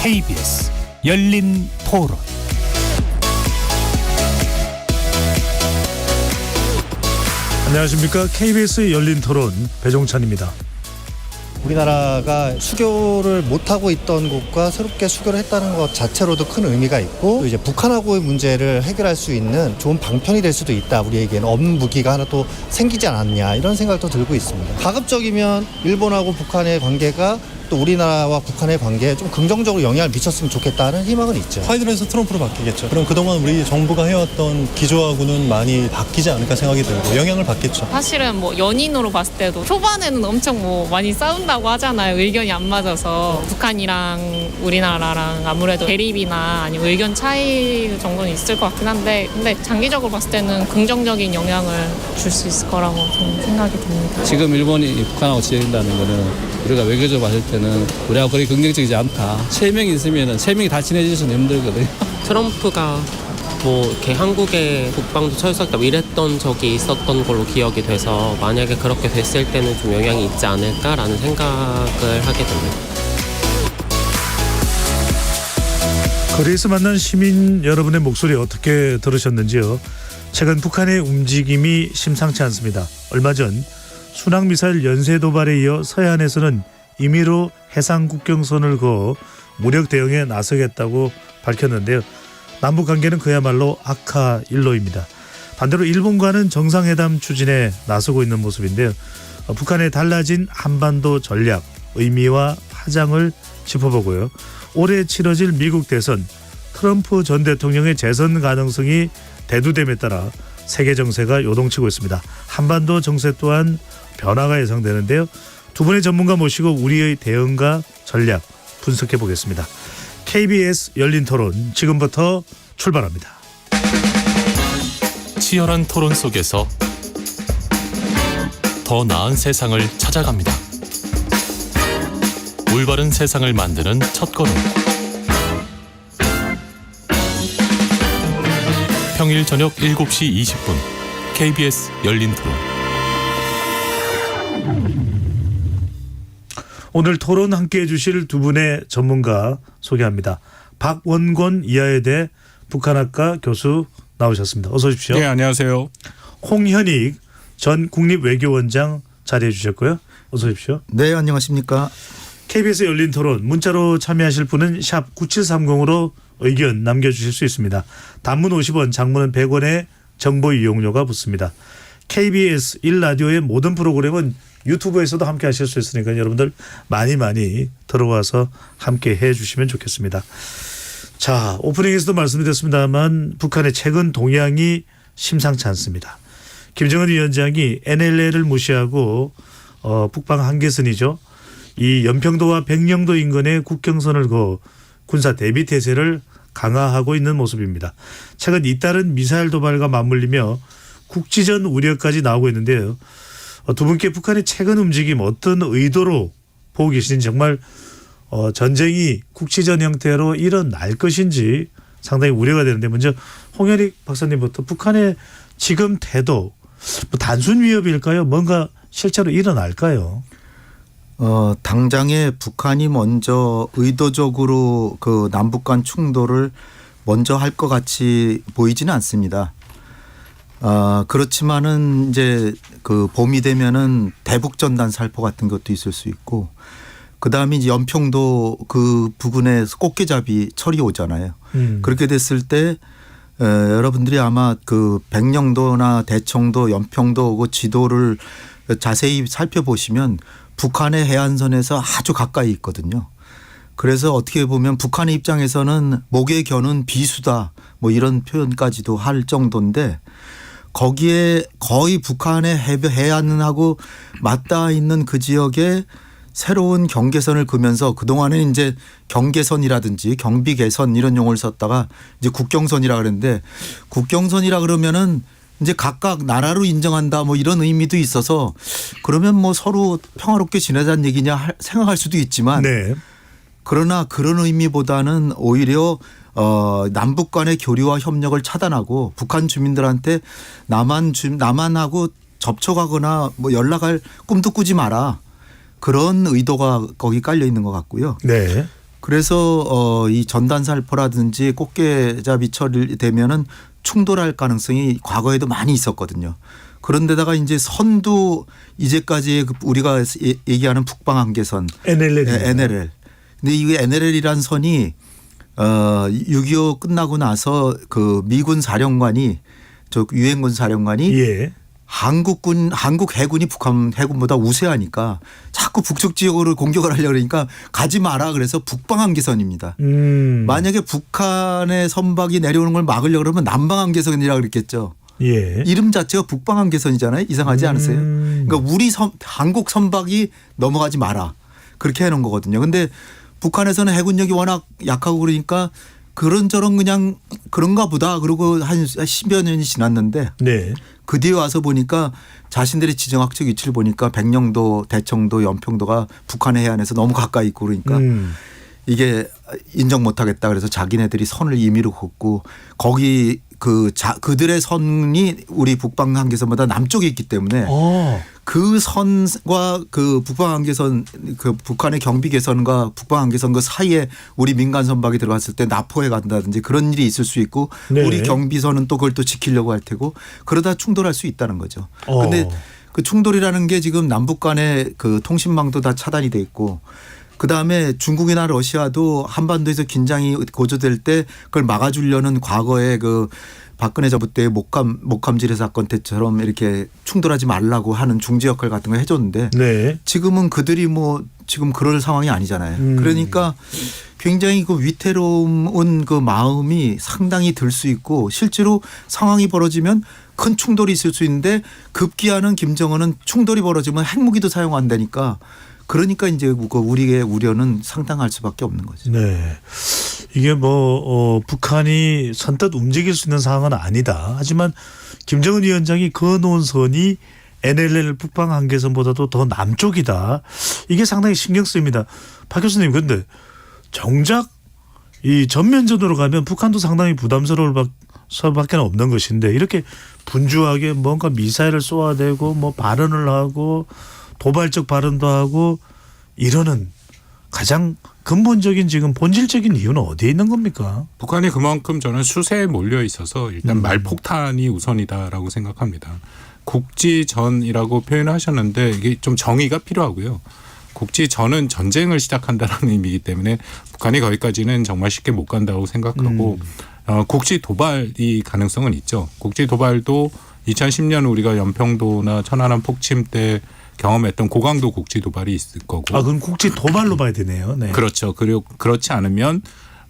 KBS 열린 토론. 안녕하십니까. KBS 열린 토론 배종찬입니다. 우리나라가 수교를 못하고 있던 곳과 새롭게 수교를 했다는 것 자체로도 큰 의미가 있고, 또 이제 북한하고의 문제를 해결할 수 있는 좋은 방편이 될 수도 있다. 우리에게는 없는 무기가 하나 또 생기지 않았냐, 이런 생각도 들고 있습니다. 가급적이면 일본하고 북한의 관계가 또 우리나라와 북한의 관계에 좀 긍정적으로 영향을 미쳤으면 좋겠다는 희망은 있죠. 바이든에서 트럼프로 바뀌겠죠. 그럼 그동안 우리 정부가 해왔던 기조하고는 많이 바뀌지 않을까 생각이 들고 영향을 받겠죠. 사실은 뭐 연인으로 봤을 때도 초반에는 엄청 뭐 많이 싸운다고 하잖아요. 의견이 안 맞아서. 북한이랑 우리나라랑 아무래도 대립이나 아니면 의견 차이 정도는 있을 것 같긴 한데, 근데 장기적으로 봤을 때는 긍정적인 영향을 줄 수 있을 거라고 저는 생각이 듭니다. 지금 일본이 북한하고 지낸다는 거는 우리가 외교적으로 봤을 때는 우리하고 그리 긍정적이지 않다. 3명이 있으면 3명이 다 친해지기는 힘들거든요. 트럼프가 뭐 이렇게 한국에 국방도 철수했다고 이랬던 적이 있었던 걸로 기억이 돼서, 만약에 그렇게 됐을 때는 좀 영향이 있지 않을까라는 생각을 하게 됩니다. 거리에서 만난 시민 여러분의 목소리 어떻게 들으셨는지요? 최근 북한의 움직임이 심상치 않습니다. 얼마 전 순항미사일 연쇄 도발에 이어 서해안에서는 임의로 해상 국경선을 그어 무력 대응에 나서겠다고 밝혔는데요. 남북 관계는 그야말로 악화일로입니다. 반대로 일본과는 정상회담 추진에 나서고 있는 모습인데요. 북한의 달라진 한반도 전략, 의미와 파장을 짚어보고요. 올해 치러질 미국 대선, 트럼프 전 대통령의 재선 가능성이 대두됨에 따라 세계 정세가 요동치고 있습니다. 한반도 정세 또한 변화가 예상되는데요. 두 분의 전문가 모시고 우리의 대응과 전략 분석해 보겠습니다. KBS 열린 토론 지금부터 출발합니다. 치열한 토론 속에서 더 나은 세상을 찾아갑니다. 올바른 세상을 만드는 첫걸음. 평일 저녁 7시 20분 KBS 열린 토론. 오늘 토론 함께해 주실 두 분의 전문가 소개합니다. 박원권 이하여대 북한학과 교수 나오셨습니다. 어서 오십시오. 네, 안녕하세요. 홍현익 전 국립외교원장 자리해 주셨고요. 어서 오십시오. 네, 안녕하십니까. KBS 열린 토론 문자로 참여하실 분은 샵 9730으로 의견 남겨주실 수 있습니다. 단문 50원, 장문은 100원의 정보 이용료가 붙습니다. KBS 1라디오의 모든 프로그램은 유튜브에서도 함께 하실 수 있으니까 여러분들 많이 들어와서 함께 해 주시면 좋겠습니다. 자, 오프닝에서도 말씀드렸습니다만 북한의 최근 동향이 심상치 않습니다. 김정은 위원장이 NLL을 무시하고 북방 한계선이죠. 이 연평도와 백령도 인근의 국경선을 그어 군사 대비 태세를 강화하고 있는 모습입니다. 최근 잇따른 미사일 도발과 맞물리며 국지전 우려까지 나오고 있는데요. 두 분께 북한의 최근 움직임 어떤 의도로 보고 계시는지, 정말 전쟁이 국지전 형태로 일어날 것인지 상당히 우려가 되는데, 먼저 홍현익 박사님부터 북한의 지금 태도, 단순 위협일까요? 뭔가 실제로 일어날까요? 당장에 북한이 먼저 의도적으로 그 남북 간 충돌을 먼저 할 것 같이 보이지는 않습니다. 그렇지만은 이제 그 봄이 되면은 대북전단 살포 같은 것도 있을 수 있고, 그 다음에 이제 연평도 그 부근에 꽃게잡이 철이 오잖아요. 그렇게 됐을 때 여러분들이 아마 그 백령도나 대청도, 연평도 그 지도를 자세히 살펴보시면 북한의 해안선에서 아주 가까이 있거든요. 그래서 어떻게 보면 북한의 입장에서는 목에 겨눈 비수다 뭐 이런 표현까지도 할 정도인데, 거기에 거의 북한의 해안하고 맞닿아 있는 그 지역에 새로운 경계선을 그면서, 그동안은 이제 경계선이라든지 경비개선 이런 용어를 썼다가 이제 국경선이라 그러는데, 국경선이라 그러면은 이제 각각 나라로 인정한다 뭐 이런 의미도 있어서, 그러면 뭐 서로 평화롭게 지내자는 얘기냐 생각할 수도 있지만, 네. 그러나 그런 의미보다는 오히려 남북 간의 교류와 협력을 차단하고 북한 주민들한테 남한하고 접촉하거나 뭐 연락할 꿈도 꾸지 마라, 그런 의도가 거기 깔려 있는 것 같고요. 네. 그래서 이 전단살포라든지 꽃게잡이 처리되면은 충돌할 가능성이 과거에도 많이 있었거든요. 그런데다가 이제 선도 이제까지 우리가 얘기하는 북방한계선 NLL. 근데 이 NLL이란 선이 6.25 끝나고 나서 그 미군 사령관이 저 유엔군 사령관이 예. 한국 해군이 북한 해군보다 우세하니까 자꾸 북쪽 지역으로 공격을 하려고 그러니까 가지 마라 그래서 북방한계선입니다. 만약에 북한의 선박이 내려오는 걸 막으려고 그러면 남방한계선이라고 그랬겠죠. 예. 이름 자체가 북방한계선이잖아요. 이상하지 않으세요? 그러니까 우리 한국 선박이 넘어가지 마라. 그렇게 해놓은 거거든요. 근데 북한에서는 해군력이 워낙 약하고 그러니까 그런저런 그냥 그런가 보다. 그러고 한 10여 년이 지났는데 네. 그 뒤에 와서 보니까 자신들의 지정학적 위치를 보니까 백령도, 대청도, 연평도가 북한의 해안에서 너무 가까이 있고 그러니까 이게 인정 못하겠다. 그래서 자기네들이 선을 임의로 긋고 거기 그들의 선이 우리 북방한계선보다 남쪽에 있기 때문에 그 선과 그 북방한계선 그 북한의 경비계선과 북방한계선 그 사이에 우리 민간 선박이 들어갔을 때 납포해 간다든지 그런 일이 있을 수 있고 네. 우리 경비선은 또 그걸 또 지키려고 할 테고 그러다 충돌할 수 있다는 거죠. 그런데 그 충돌이라는 게 지금 남북 간의 그 통신망도 다 차단이 돼 있고 그다음에 중국이나 러시아도 한반도에서 긴장이 고조될 때 그걸 막아주려는 과거에 그 박근혜 정부 때 목함지뢰 사건 때처럼 이렇게 충돌하지 말라고 하는 중재 역할 같은 거 해줬는데 네. 지금은 그들이 뭐 지금 그럴 상황이 아니잖아요. 그러니까 굉장히 그 위태로운 그 마음이 상당히 들 수 있고 실제로 상황이 벌어지면 큰 충돌이 있을 수 있는데 급기야는 김정은은 충돌이 벌어지면 핵무기도 사용한다니까 그러니까 이제 우리의 우려는 상당할 수밖에 없는 거죠. 네. 이게 북한이 선뜻 움직일 수 있는 상황은 아니다. 하지만 김정은 위원장이 그어놓은 선이 NLL 북방 한계선보다도 더 남쪽이다. 이게 상당히 신경 쓰입니다. 박 교수님, 근데 정작 이 전면전으로 가면 북한도 상당히 부담스러울 수밖에 없는 것인데 이렇게 분주하게 뭔가 미사일을 쏘아대고 뭐 발언을 하고 도발적 발언도 하고 이러는 가장 근본적인 지금 본질적인 이유는 어디에 있는 겁니까? 북한이 그만큼 저는 수세에 몰려 있어서 일단 말폭탄이 우선이다라고 생각합니다. 국지전이라고 표현을 하셨는데 이게 좀 정의가 필요하고요. 국지전은 전쟁을 시작한다는 의미이기 때문에 북한이 거기까지는 정말 쉽게 못 간다고 생각하고 국지 도발이 가능성은 있죠. 국지 도발도 2010년 우리가 연평도나 천안함 폭침 때 경험했던 고강도 국지 도발이 있을 거고. 그럼 국지 도발로 봐야 되네요. 네. 그렇죠. 그리고 그렇지 않으면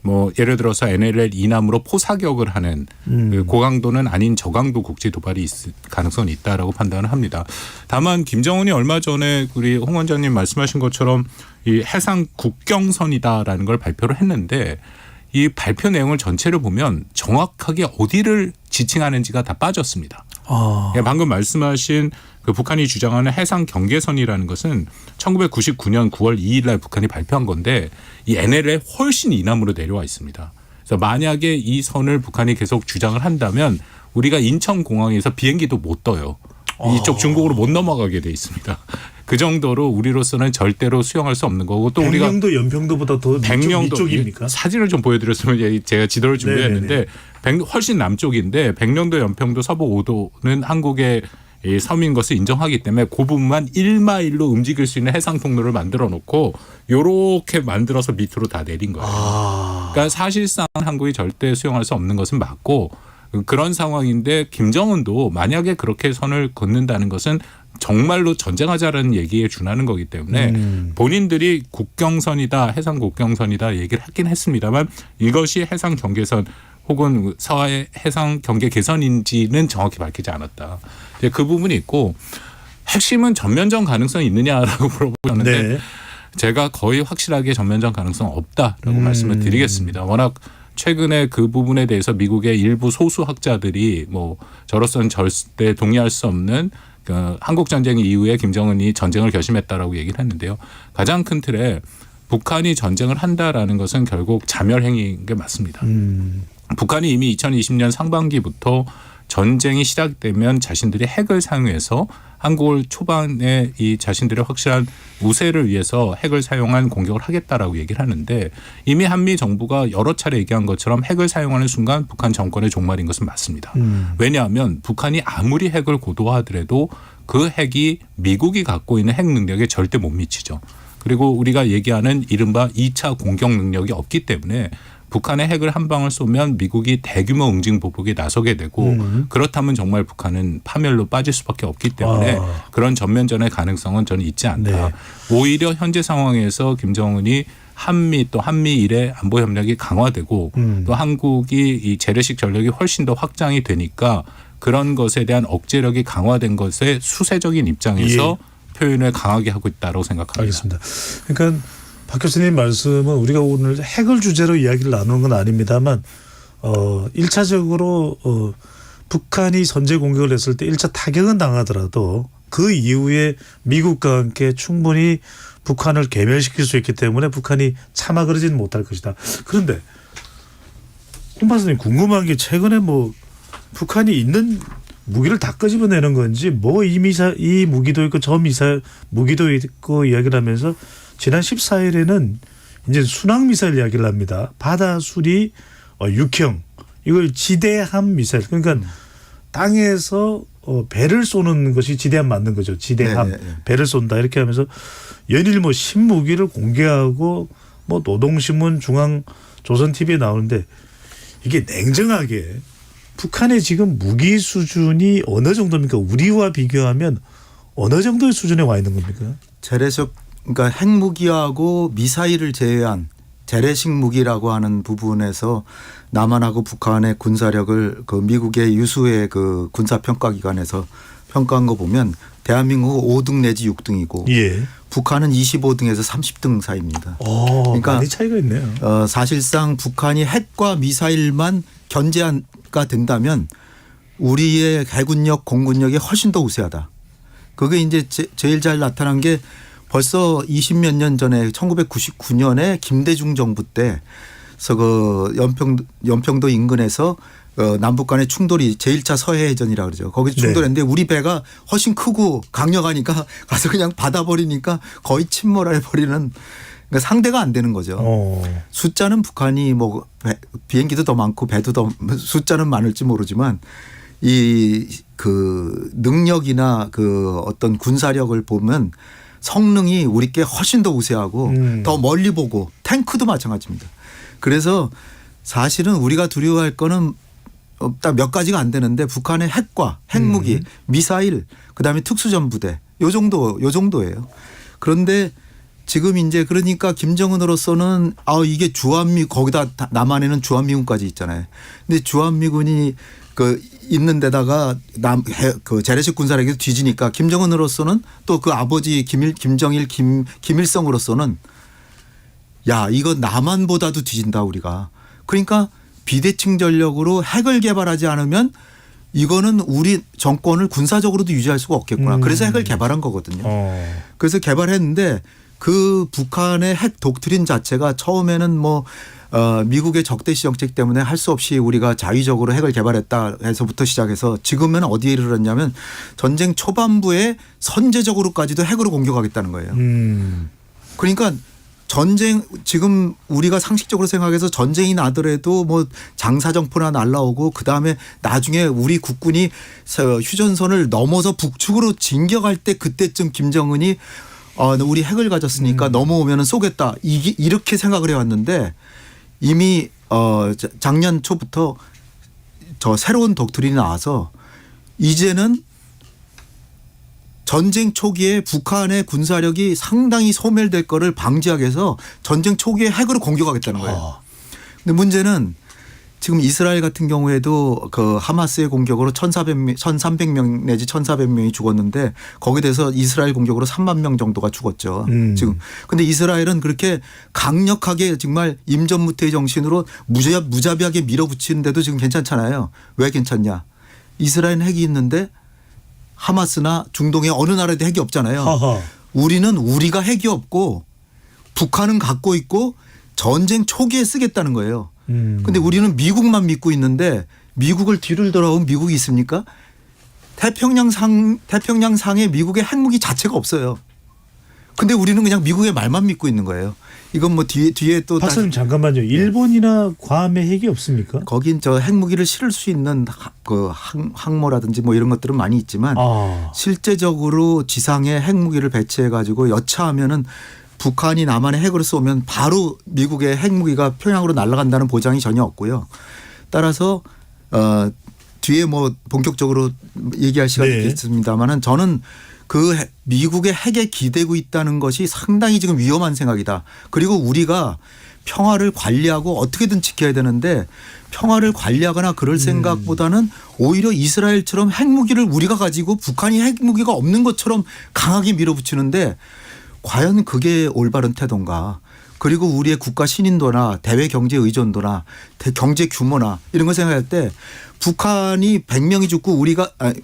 뭐 예를 들어서 NLL 이남으로 포사격을 하는 그 고강도는 아닌 저강도 국지 도발이 있을 가능성이 있다라고 판단을 합니다. 다만 김정은이 얼마 전에 우리 홍 원장님 말씀하신 것처럼 이 해상 국경선이다라는 걸 발표를 했는데 이 발표 내용을 전체를 보면 정확하게 어디를 지칭하는지가 다 빠졌습니다. 방금 말씀하신 그 북한이 주장하는 해상 경계선이라는 것은 1999년 9월 2일 날 북한이 발표한 건데 이 NLL에 훨씬 이남으로 내려와 있습니다. 그래서 만약에 이 선을 북한이 계속 주장을 한다면 우리가 인천공항에서 비행기도 못 떠요. 이쪽 중국으로 못 넘어가게 돼 있습니다. 그 정도로 우리로서는 절대로 수용할 수 없는 거고 또 우리가 백령도 연평도보다 더 위쪽입니까? 사진을 좀 보여드렸으면 제가 지도를 준비했는데 훨씬 남쪽인데 백령도 연평도 서부 5도는 한국의 이 섬인 것을 인정하기 때문에 그 부분만 1마일로 움직일 수 있는 해상 통로를 만들어 놓고 요렇게 만들어서 밑으로 다 내린 거예요. 그러니까 사실상 한국이 절대 수용할 수 없는 것은 맞고 그런 상황인데 김정은도 만약에 그렇게 선을 긋는다는 것은 정말로 전쟁하자라는 얘기에 준하는 거기 때문에 본인들이 국경선이다 해상 국경선이다 얘기를 하긴 했습니다만 이것이 해상 경계선 혹은 서해 해상 경계 개선인지는 정확히 밝히지 않았다. 그 부분이 있고 핵심은 전면전 가능성이 있느냐라고 물어보셨는데 네. 제가 거의 확실하게 전면전 가능성 없다라고 말씀을 드리겠습니다. 워낙 최근에 그 부분에 대해서 미국의 일부 소수 학자들이 뭐 저로서는 절대 동의할 수 없는 그 한국 전쟁 이후에 김정은이 전쟁을 결심했다라고 얘기를 했는데요. 가장 큰 틀에 북한이 전쟁을 한다라는 것은 결국 자멸행위인 게 맞습니다. 북한이 이미 2020년 상반기부터 전쟁이 시작되면 자신들이 핵을 사용해서 한국을 초반에 이 자신들의 확실한 우세를 위해서 핵을 사용한 공격을 하겠다라고 얘기를 하는데 이미 한미 정부가 여러 차례 얘기한 것처럼 핵을 사용하는 순간 북한 정권의 종말인 것은 맞습니다. 왜냐하면 북한이 아무리 핵을 고도화하더라도 그 핵이 미국이 갖고 있는 핵 능력에 절대 못 미치죠. 그리고 우리가 얘기하는 이른바 2차 공격 능력이 없기 때문에 북한의 핵을 한 방을 쏘면 미국이 대규모 응징 보복에 나서게 되고 그렇다면 정말 북한은 파멸로 빠질 수밖에 없기 때문에 그런 전면전의 가능성은 저는 있지 않다. 네. 오히려 현재 상황에서 김정은이 한미 또 한미일의 안보 협력이 강화되고 또 한국이 이 재래식 전력이 훨씬 더 확장이 되니까 그런 것에 대한 억제력이 강화된 것의 수세적인 입장에서 표현을 강하게 하고 있다고 생각합니다. 알겠습니다. 그러니까 박 교수님 말씀은 우리가 오늘 핵을 주제로 이야기를 나누는 건 아닙니다만 1차적으로 북한이 선제 공격을 했을 때 1차 타격은 당하더라도 그 이후에 미국과 함께 충분히 북한을 괴멸시킬 수 있기 때문에 북한이 참아 그러지는 못할 것이다. 그런데 홍 박사님 궁금한 게 최근에 뭐 북한이 있는 무기를 다 끄집어내는 건지 뭐 이 무기도 있고 저 무기도 있고 이야기를 하면서 지난 14일에는 이제 순항 미사일 이야기를 합니다. 바다수리 6형 이걸 지대함 미사일 그러니까 땅에서 배를 쏘는 것이 지대함 맞는 거죠. 지대함 배를 쏜다 이렇게 하면서 연일 뭐 신무기를 공개하고 뭐 노동신문 중앙조선 TV에 나오는데 이게 냉정하게 북한의 지금 무기 수준이 어느 정도입니까? 우리와 비교하면 어느 정도의 수준에 와 있는 겁니까? 재래식 그러니까 핵무기하고 미사일을 제외한 재래식 무기라고 하는 부분에서 남한하고 북한의 군사력을 그 미국의 유수의 그 군사평가기관에서 평가한 거 보면 대한민국은 5등 내지 6등이고 북한은 25등에서 30등 사이입니다. 그러니까 많이 차이가 있네요. 사실상 북한이 핵과 미사일만 견제가 된다면 우리의 해군력, 공군력이 훨씬 더 우세하다. 그게 이제 제일 잘 나타난 게 벌써 20몇 년 전에 1999년에 김대중 정부 때서 그 연평도 인근에서 남북 간의 충돌이 제1차 서해해전이라고 그러죠. 거기서 충돌했는데 우리 배가 훨씬 크고 강력하니까 가서 그냥 받아버리니까 거의 침몰해버리는 그러니까 상대가 안 되는 거죠. 숫자는 북한이 뭐 비행기도 더 많고 배도 더 숫자는 많을지 모르지만 이 그 능력이나 그 어떤 군사력을 보면 성능이 우리께 훨씬 더 우세하고 더 멀리 보고 탱크도 마찬가지입니다. 그래서 사실은 우리가 두려워할 거는 딱 몇 가지가 안 되는데 북한의 핵과 핵무기, 미사일, 그다음에 특수전부대 요 정도예요. 그런데 지금 이제 그러니까 김정은으로서는 이게 주한미 거기다 남한에는 주한미군까지 있잖아요. 근데 주한미군이 그 있는 데다가 그 재래식 군사력이 뒤지니까 김정은으로서는 또 그 아버지 김정일 김일성으로서는 야 이거 남한보다도 뒤진다 우리가. 그러니까 비대칭 전력으로 핵을 개발하지 않으면 이거는 우리 정권을 군사적으로도 유지할 수가 없겠구나. 그래서 핵을 개발한 거거든요. 그래서 개발했는데 그 북한의 핵 독트린 자체가 처음에는 뭐 미국의 적대시 정책 때문에 할 수 없이 우리가 자위적으로 핵을 개발했다 해서부터 시작해서 지금은 어디에 이르렀냐면 전쟁 초반부에 선제적으로까지도 핵으로 공격하겠다는 거예요. 그러니까 전쟁 지금 우리가 상식적으로 생각해서 전쟁이 나더라도 뭐 장사정포나 날라오고 그다음에 나중에 우리 국군이 휴전선을 넘어서 북측으로 진격할 때 그때쯤 김정은이 우리 핵을 가졌으니까 넘어오면 쏘겠다 이렇게 생각을 해왔는데 이미 작년 초부터 저 새로운 독트린이 나와서 이제는 전쟁 초기에 북한의 군사력이 상당히 소멸될 거를 방지하기 위해서 전쟁 초기에 핵으로 공격하겠다는 거예요. 근데 문제는 지금 이스라엘 같은 경우에도 그 하마스의 공격으로 1,300명 내지 1,400명이 죽었는데 거기에 대해서 이스라엘 공격으로 3만 명 정도가 죽었죠. 지금. 근데 이스라엘은 그렇게 강력하게 정말 임전무태의 정신으로 무자비하게 밀어붙이는데도 지금 괜찮잖아요. 왜 괜찮냐. 이스라엘은 핵이 있는데 하마스나 중동의 어느 나라에도 핵이 없잖아요. 우리는 우리가 핵이 없고 북한은 갖고 있고 전쟁 초기에 쓰겠다는 거예요. 근데 우리는 미국만 믿고 있는데 미국을 뒤를 돌아온 미국이 있습니까? 태평양상에 미국의 핵무기 자체가 없어요. 근데 우리는 그냥 미국의 말만 믿고 있는 거예요. 이건 뭐 뒤에 또 박사님 잠깐만요. 일본이나 괌에 핵이 없습니까? 거긴 저 핵무기를 실을 수 있는 그 항모라든지 뭐 이런 것들은 많이 있지만 실제적으로 지상에 핵무기를 배치해 가지고 여차하면은 북한이 남한에 핵으로 쏘면 바로 미국의 핵무기가 평양으로 날아간다는 보장이 전혀 없고요. 따라서 뒤에 뭐 본격적으로 얘기할 시간이 있겠습니다만은 저는 그 미국의 핵에 기대고 있다는 것이 상당히 지금 위험한 생각이다. 그리고 우리가 평화를 관리하고 어떻게든 지켜야 되는데 평화를 관리하거나 그럴 생각보다는 오히려 이스라엘처럼 핵무기를 우리가 가지고 북한이 핵무기가 없는 것처럼 강하게 밀어붙이는데 과연 그게 올바른 태도인가. 그리고 우리의 국가 신인도나 대외 경제 의존도나 경제 규모나 이런 걸 생각할 때 북한이 100명이 죽고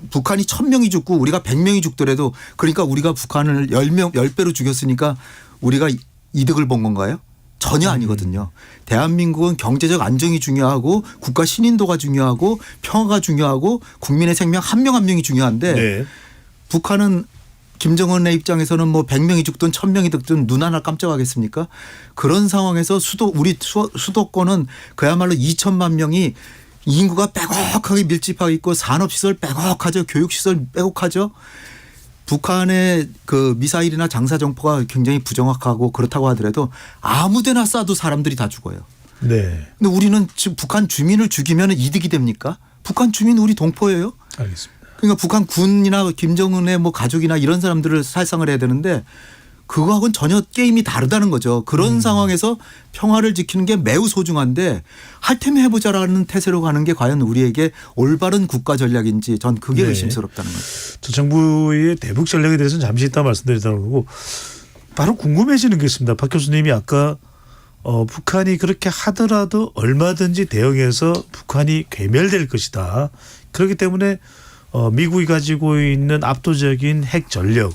북한이 1000명이 죽고 우리가 100명이 죽더라도 그러니까 우리가 북한을 10배로 죽였으니까 우리가 이득을 본 건가요? 전혀 아니거든요. 대한민국은 경제적 안정이 중요하고 국가 신인도가 중요하고 평화가 중요하고 국민의 생명 한 명 한 명이 중요한데 북한은 김정은의 입장에서는 뭐 100명이 죽든 1000명이 죽든 눈 하나 깜짝하겠습니까? 그런 상황에서 우리 수도권은 그야말로 2천만 명이 인구가 빼곡하게 밀집하고 있고 산업시설 빼곡하죠. 교육시설 빼곡하죠. 북한의 그 미사일이나 장사정포가 굉장히 부정확하고 그렇다고 하더라도 아무데나 쏴도 사람들이 다 죽어요. 네. 근데 우리는 지금 북한 주민을 죽이면 이득이 됩니까? 북한 주민 우리 동포예요. 알겠습니다. 그러니까 북한 군이나 김정은의 뭐 가족이나 이런 사람들을 살상을 해야 되는데 그거하고는 전혀 게임이 다르다는 거죠. 그런 상황에서 평화를 지키는 게 매우 소중한데 할 테면 해보자라는 태세로 가는 게 과연 우리에게 올바른 국가 전략인지 전 그게 의심스럽다는 거죠. 저 정부의 대북 전략에 대해서는 잠시 이따 말씀드리도록 하고 바로 궁금해지는 게 있습니다. 박 교수님이 아까 북한이 그렇게 하더라도 얼마든지 대응해서 북한이 괴멸될 것이다. 그렇기 때문에 미국이 가지고 있는 압도적인 핵 전력.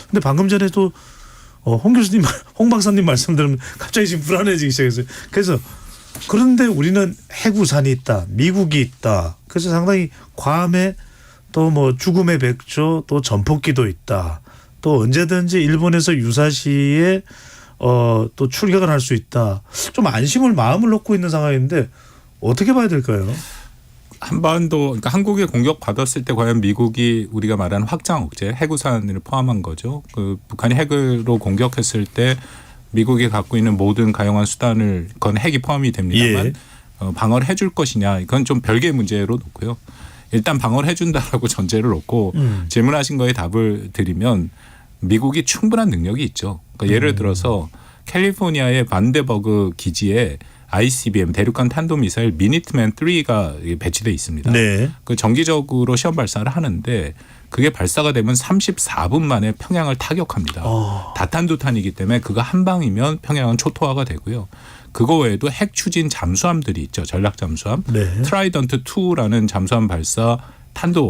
근데 방금 전에도 홍 박사님 말씀 들으면 갑자기 지금 불안해지기 시작했어요. 그래서 그런데 우리는 핵우산이 있다. 미국이 있다. 그래서 상당히 괌에 또 뭐 죽음의 백조 또 전폭기도 있다. 또 언제든지 일본에서 유사시에 또 출격을 할 수 있다. 좀 안심을 마음을 놓고 있는 상황인데 어떻게 봐야 될까요? 한반도 그러니까 한국에 공격받았을 때 과연 미국이 우리가 말하는 확장 억제 핵우산을 포함한 거죠. 그 북한이 핵으로 공격했을 때 미국이 갖고 있는 모든 가용한 수단을 그건 핵이 포함이 됩니다만 방어를 해줄 것이냐 이건 좀 별개의 문제로 놓고요. 일단 방어를 해준다라고 전제를 놓고 질문하신 거에 답을 드리면 미국이 충분한 능력이 있죠. 그러니까 예를 들어서 캘리포니아의 반데버그 기지에 ICBM 대륙간 탄도미사일 미니트맨 3가 배치돼 있습니다. 네. 그 정기적으로 시험 발사를 하는데 그게 발사가 되면 34분 만에 평양을 타격합니다. 다탄두탄이기 때문에 그거 한 방이면 평양은 초토화가 되고요. 그거 외에도 핵 추진 잠수함들이 있죠. 전략 잠수함. 트라이던트 2라는 잠수함 발사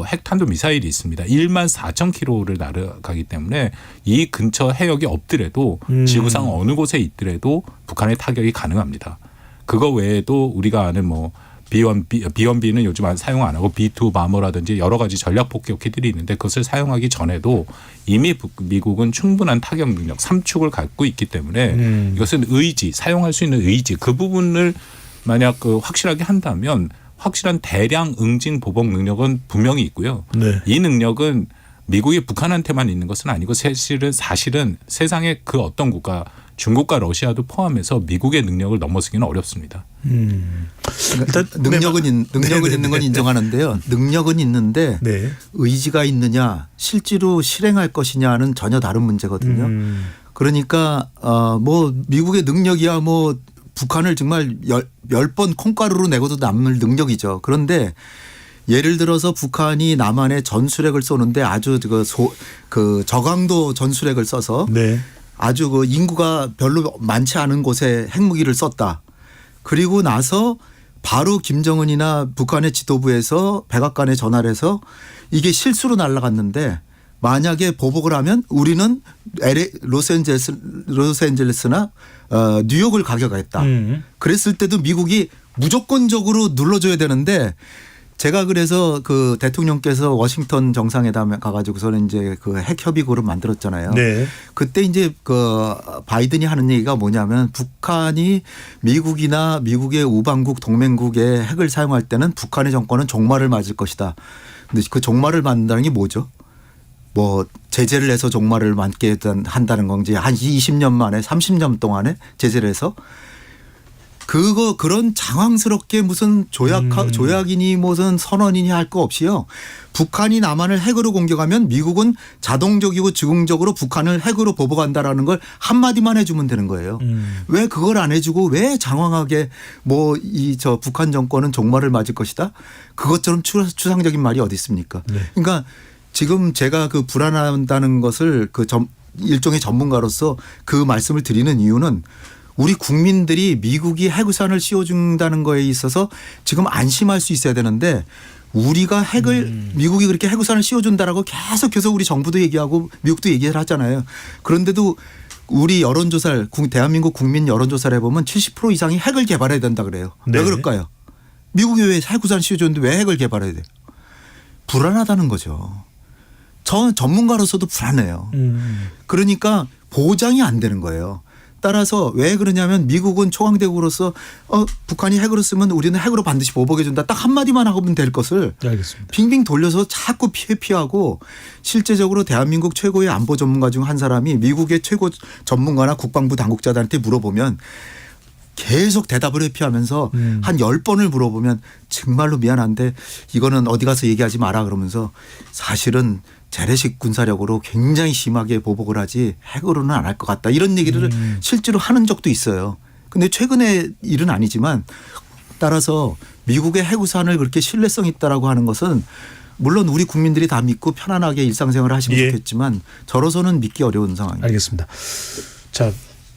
핵 탄도 미사일이 있습니다. 14,000km를 날아가기 때문에 이 근처 해역이 없더라도 지구상 어느 곳에 있더라도 북한의 타격이 가능합니다. 그거 외에도 우리가 아는 뭐 B1B는 요즘 사용 안 하고 B2 바머라든지 여러 가지 전략 폭격기들이 있는데 그것을 사용하기 전에도 이미 미국은 충분한 타격 능력 3축을 갖고 있기 때문에 이것은 의지, 사용할 수 있는 의지 그 부분을 만약 확실하게 한다면 확실한 대량 응징 보복 능력은 분명히 있고요. 이 능력은 미국이 북한한테만 있는 것은 아니고 사실은 세상의 그 어떤 국가 중국과 러시아도 포함해서 미국의 능력을 넘어서기는 어렵습니다. 일단 능력은 있는 건 인정하는데요. 능력은 있는데 의지가 있느냐 실제로 실행할 것이냐는 전혀 다른 문제거든요. 그러니까 뭐 미국의 능력이야 뭐 북한을 정말 10번 콩가루로 내고도 남을 능력이죠. 그런데 예를 들어서 북한이 남한에 전술핵을 쏘는데 아주 그 저강도 전술핵을 써서 아주 그 인구가 별로 많지 않은 곳에 핵무기를 썼다. 그리고 나서 바로 김정은이나 북한의 지도부에서 백악관에 전화를 해서 이게 실수로 날아갔는데 만약에 보복을 하면 우리는 로스앤젤레스나 뉴욕을 가격했다. 그랬을 때도 미국이 무조건적으로 눌러줘야 되는데 제가 그래서 그 대통령께서 워싱턴 정상회담에 가가지고서는 이제 그 핵 협의구를 만들었잖아요. 네. 그때 이제 그 바이든이 하는 얘기가 뭐냐면 북한이 미국이나 미국의 우방국 동맹국의 핵을 사용할 때는 북한의 정권은 종말을 맞을 것이다. 근데 그 종말을 맞는다는 게 뭐죠? 뭐 제재를 해서 종말을 맞게 한다는 건지 한 20년 만에 30년 동안에 제재를 해서 그런 장황스럽게 무슨 조약이니 무슨 선언이니 할 거 없이요. 북한이 남한을 핵으로 공격하면 미국은 자동적이고 즉흥적으로 북한을 핵으로 보복한다라는 걸 한마디만 해주면 되는 거예요. 왜 그걸 안 해주고 왜 장황하게 뭐 저 북한 정권은 종말을 맞을 것이다. 그것처럼 추상적인 말이 어디 있습니까? 네. 그러니까 지금 제가 그 불안하다는 것을 그 일종의 전문가로서 그 말씀을 드리는 이유는 우리 국민들이 미국이 핵우산을 씌워준다는 거에 있어서 지금 안심할 수 있어야 되는데 우리가 핵을 미국이 그렇게 핵우산을 씌워준다라고 계속해서 우리 정부도 얘기하고 미국도 얘기를 하잖아요. 그런데도 우리 여론조사를 대한민국 국민 여론조사를 해보면 70% 이상이 핵을 개발해야 된다 그래요. 네. 왜 그럴까요? 미국이 왜 핵우산 씌워줬는데 왜 핵을 개발해야 돼요? 불안하다는 거죠. 저 전문가로서도 불안해요. 그러니까 보장이 안 되는 거예요. 따라서 왜 그러냐면 미국은 초강대국으로서 북한이 핵으로 쓰면 우리는 핵으로 반드시 보복해준다. 딱 한마디만 하면 될 것을 알겠습니다. 빙빙 돌려서 자꾸 피하고 실제적으로 대한민국 최고의 안보 전문가 중 한 사람이 미국의 최고 전문가나 국방부 당국자들한테 물어보면 계속 대답을 회피하면서 한 10번을 물어보면 정말로 미안한데 이거는 어디 가서 얘기하지 마라 그러면서 사실은 재래식 군사력으로 굉장히 심하게 보복을 하지 핵으로는 안 할 것 같다. 이런 얘기를 실제로 하는 적도 있어요. 근데 최근의 일은 아니지만 따라서 미국의 핵우산을 그렇게 신뢰성 있다라고 하는 것은 물론 우리 국민들이 다 믿고 편안하게 일상생활을 하시면 좋겠지만 저로서는 믿기 어려운 상황입니다. 알겠습니다. 자,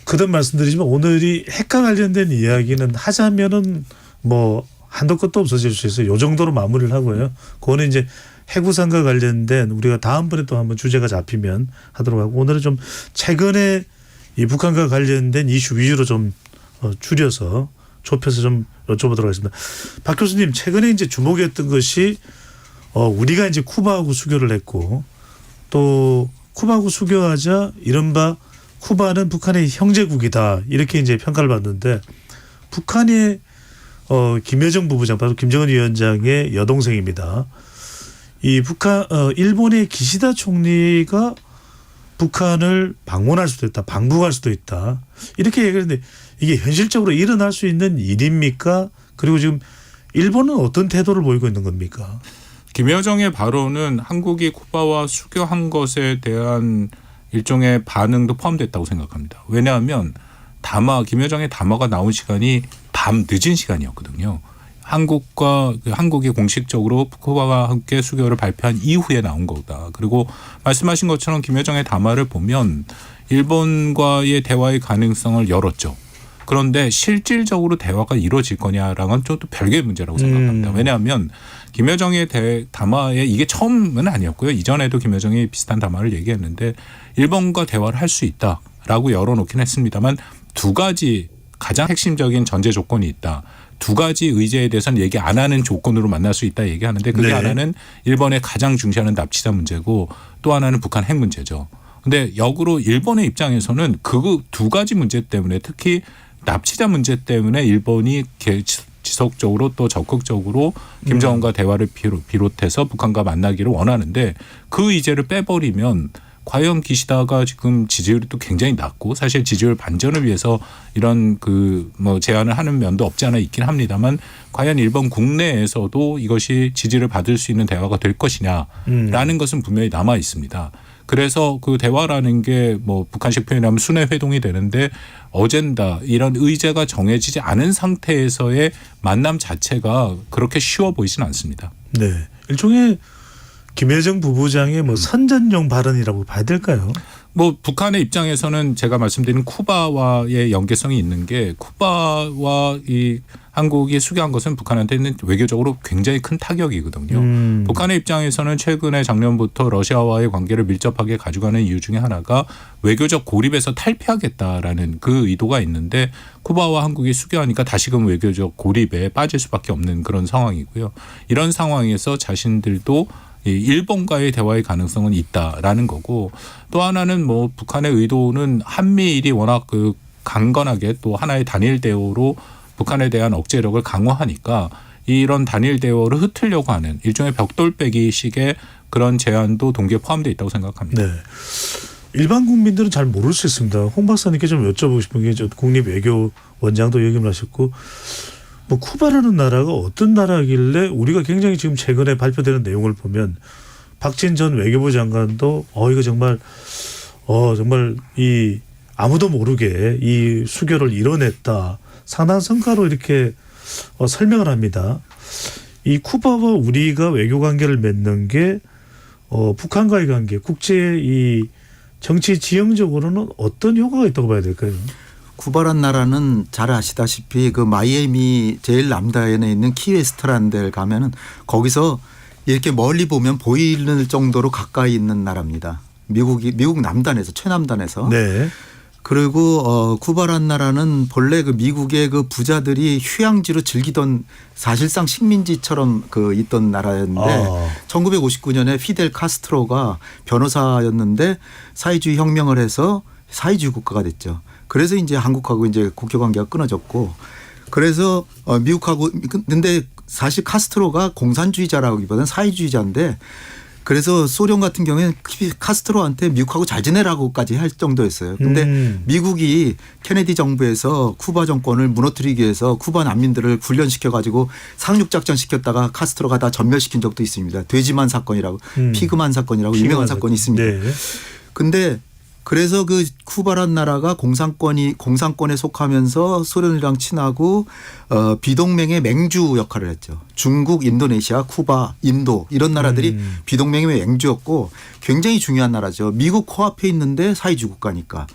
그런 말씀드리지만 오늘이 핵과 관련된 이야기는 하자면은 뭐 한도 끝도 없어질 수 있어요. 요 정도로 마무리를 하고요. 그거는 이제 핵우산과 관련된 우리가 다음번에 또 한번 주제가 잡히면 하도록 하고 오늘은 좀 최근에 이 북한과 관련된 이슈 위주로 좀 줄여서 좁혀서 좀 여쭤보도록 하겠습니다. 박 교수님, 최근에 이제 주목했던 것이 우리가 이제 쿠바하고 수교를 했고 또 쿠바하고 수교하자 이른바 쿠바는 북한의 형제국이다 이렇게 이제 평가를 받는데 북한의 김여정 부부장 바로 김정은 위원장의 여동생입니다. 이 일본의 기시다 총리가 북한을 방문할 수도 있다, 방북할 수도 있다 이렇게 얘기했는데 이게 현실적으로 일어날 수 있는 일입니까? 그리고 지금 일본은 어떤 태도를 보이고 있는 겁니까? 김여정의 발언은 한국이 쿠바와 수교한 것에 대한 일종의 반응도 포함됐다고 생각합니다. 왜냐하면 김여정의 담화가 나온 시간이 밤 늦은 시간이었거든요. 한국이 공식적으로 쿠바와 함께 수교를 발표한 이후에 나온 거다. 그리고 말씀하신 것처럼 김여정의 담화를 보면 일본과의 대화의 가능성을 열었죠. 그런데 실질적으로 대화가 이루어질 거냐랑은 좀 또 별개의 문제라고 생각합니다. 왜냐하면 김여정의 담화에 이게 처음은 아니었고요. 이전에도 김여정이 비슷한 담화를 얘기했는데 일본과 대화를 할 수 있다라고 열어놓긴 했습니다만 두 가지 가장 핵심적인 전제 조건이 있다. 두 가지 의제에 대해서는 얘기 안 하는 조건으로 만날 수 있다 얘기하는데 그게 하나는 일본의 가장 중시하는 납치자 문제고 또 하나는 북한 핵 문제죠. 근데 역으로 일본의 입장에서는 그 두 가지 문제 때문에 특히 납치자 문제 때문에 일본이 지속적으로 또 적극적으로 김정은과 대화를 비롯해서 북한과 만나기를 원하는데 그 의제를 빼버리면 과연 기시다가 지금 지지율이 또 굉장히 낮고 사실 지지율 반전을 위해서 이런 제안을 하는 면도 없지 않아 있긴 합니다만 과연 일본 국내에서도 이것이 지지를 받을 수 있는 대화가 될 것이냐라는 것은 분명히 남아 있습니다. 그래서 그 대화라는 게 북한식 표현하면 순회 회동이 되는데 어젠다 이런 의제가 정해지지 않은 상태에서의 만남 자체가 그렇게 쉬워 보이지는 않습니다. 네, 일종의 김여정 부부장의 선전용 발언이라고 봐야 될까요? 뭐 북한의 입장에서는 제가 말씀드린 쿠바와의 연계성이 있는 게 쿠바와 이 한국이 수교한 것은 북한한테는 외교적으로 굉장히 큰 타격이거든요. 북한의 입장에서는 최근에 작년부터 러시아와의 관계를 밀접하게 가져가는 이유 중에 하나가 외교적 고립에서 탈피하겠다라는 그 의도가 있는데 쿠바와 한국이 수교하니까 다시금 외교적 고립에 빠질 수밖에 없는 그런 상황이고요. 이런 상황에서 자신들도 이 일본과의 대화의 가능성은 있다라는 거고 또 하나는 뭐 북한의 의도는 한미일이 워낙 그 강건하게 또 하나의 단일 대우로 북한에 대한 억제력을 강화하니까 이런 단일 대우를 흩으려고 하는 일종의 벽돌빼기식의 그런 제안도 동기에 포함되어 있다고 생각합니다. 네. 일반 국민들은 잘 모를 수 있습니다. 홍 박사님께 좀 여쭤보고 싶은 게 국립외교원장도 얘기를 하셨고 뭐 쿠바라는 나라가 어떤 나라길래 우리가 굉장히 지금 최근에 발표되는 내용을 보면 박진 전 외교부 장관도 이거 정말 이 아무도 모르게 이 수교를 이뤄냈다. 상당한 성과로 이렇게 설명을 합니다. 이 쿠바와 우리가 외교 관계를 맺는 게 북한과의 관계, 국제의 이 정치 지형적으로는 어떤 효과가 있다고 봐야 될까요? 쿠바란 나라는 잘 아시다시피 그 마이애미 제일 남다현에 있는 키웨스트라는 데를 가면은 거기서 이렇게 멀리 보면 보이는 정도로 가까이 있는 나라입니다. 미국 남단에서 최남단에서. 네. 그리고 쿠바란 나라는 본래 그 미국의 그 부자들이 휴양지로 즐기던 사실상 식민지처럼 그 있던 나라였는데 1959년에 피델 카스트로가 변호사였는데 사회주의 혁명을 해서 사회주의 국가가 됐죠. 그래서 이제 한국하고 이제 국교 관계가 끊어졌고 그래서 미국하고 근데 사실 카스트로가 공산주의자라기보다는 사회주의자인데 그래서 소련 같은 경우에는 카스트로한테 미국하고 잘 지내라고까지 할 정도였어요. 근데 미국이 케네디 정부에서 쿠바 정권을 무너뜨리기 위해서 쿠바 난민들을 훈련시켜 가지고 상륙작전 시켰다가 카스트로가 다 전멸시킨 적도 있습니다. 돼지만 사건이라고 피그만 사건이라고 유명한 사건이 있습니다. 네. 근데 그래서 그 쿠바란 나라가 공산권에 속하면서 소련이랑 친하고 비동맹의 맹주 역할을 했죠. 중국, 인도네시아, 쿠바, 인도 이런 나라들이 비동맹의 맹주였고 굉장히 중요한 나라죠. 미국 코앞에 있는데 사회주의 국가니까.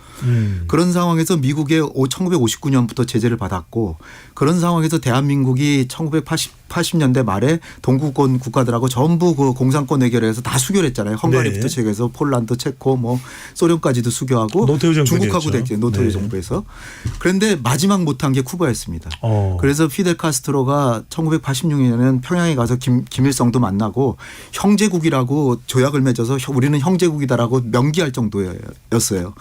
그런 상황에서 미국의 1959년부터 제재를 받았고 그런 상황에서 대한민국이 1980년대 말에 동구권 국가들하고 전부 그 공산권 해결해서 다 수교를 했잖아요. 헝가리부터 시작해서 폴란드, 체코 뭐 소련까지도 수교하고 중국하고 됐죠. 노태우 정부에서. 그런데 마지막 못한 게 쿠바였습니다. 그래서 피델 카스트로가 1986년에는 평양에 가서 김일성도 만나고 형제국이라고 조약을 맺어서 우리는 형제국이다라고 명기할 정도였어요.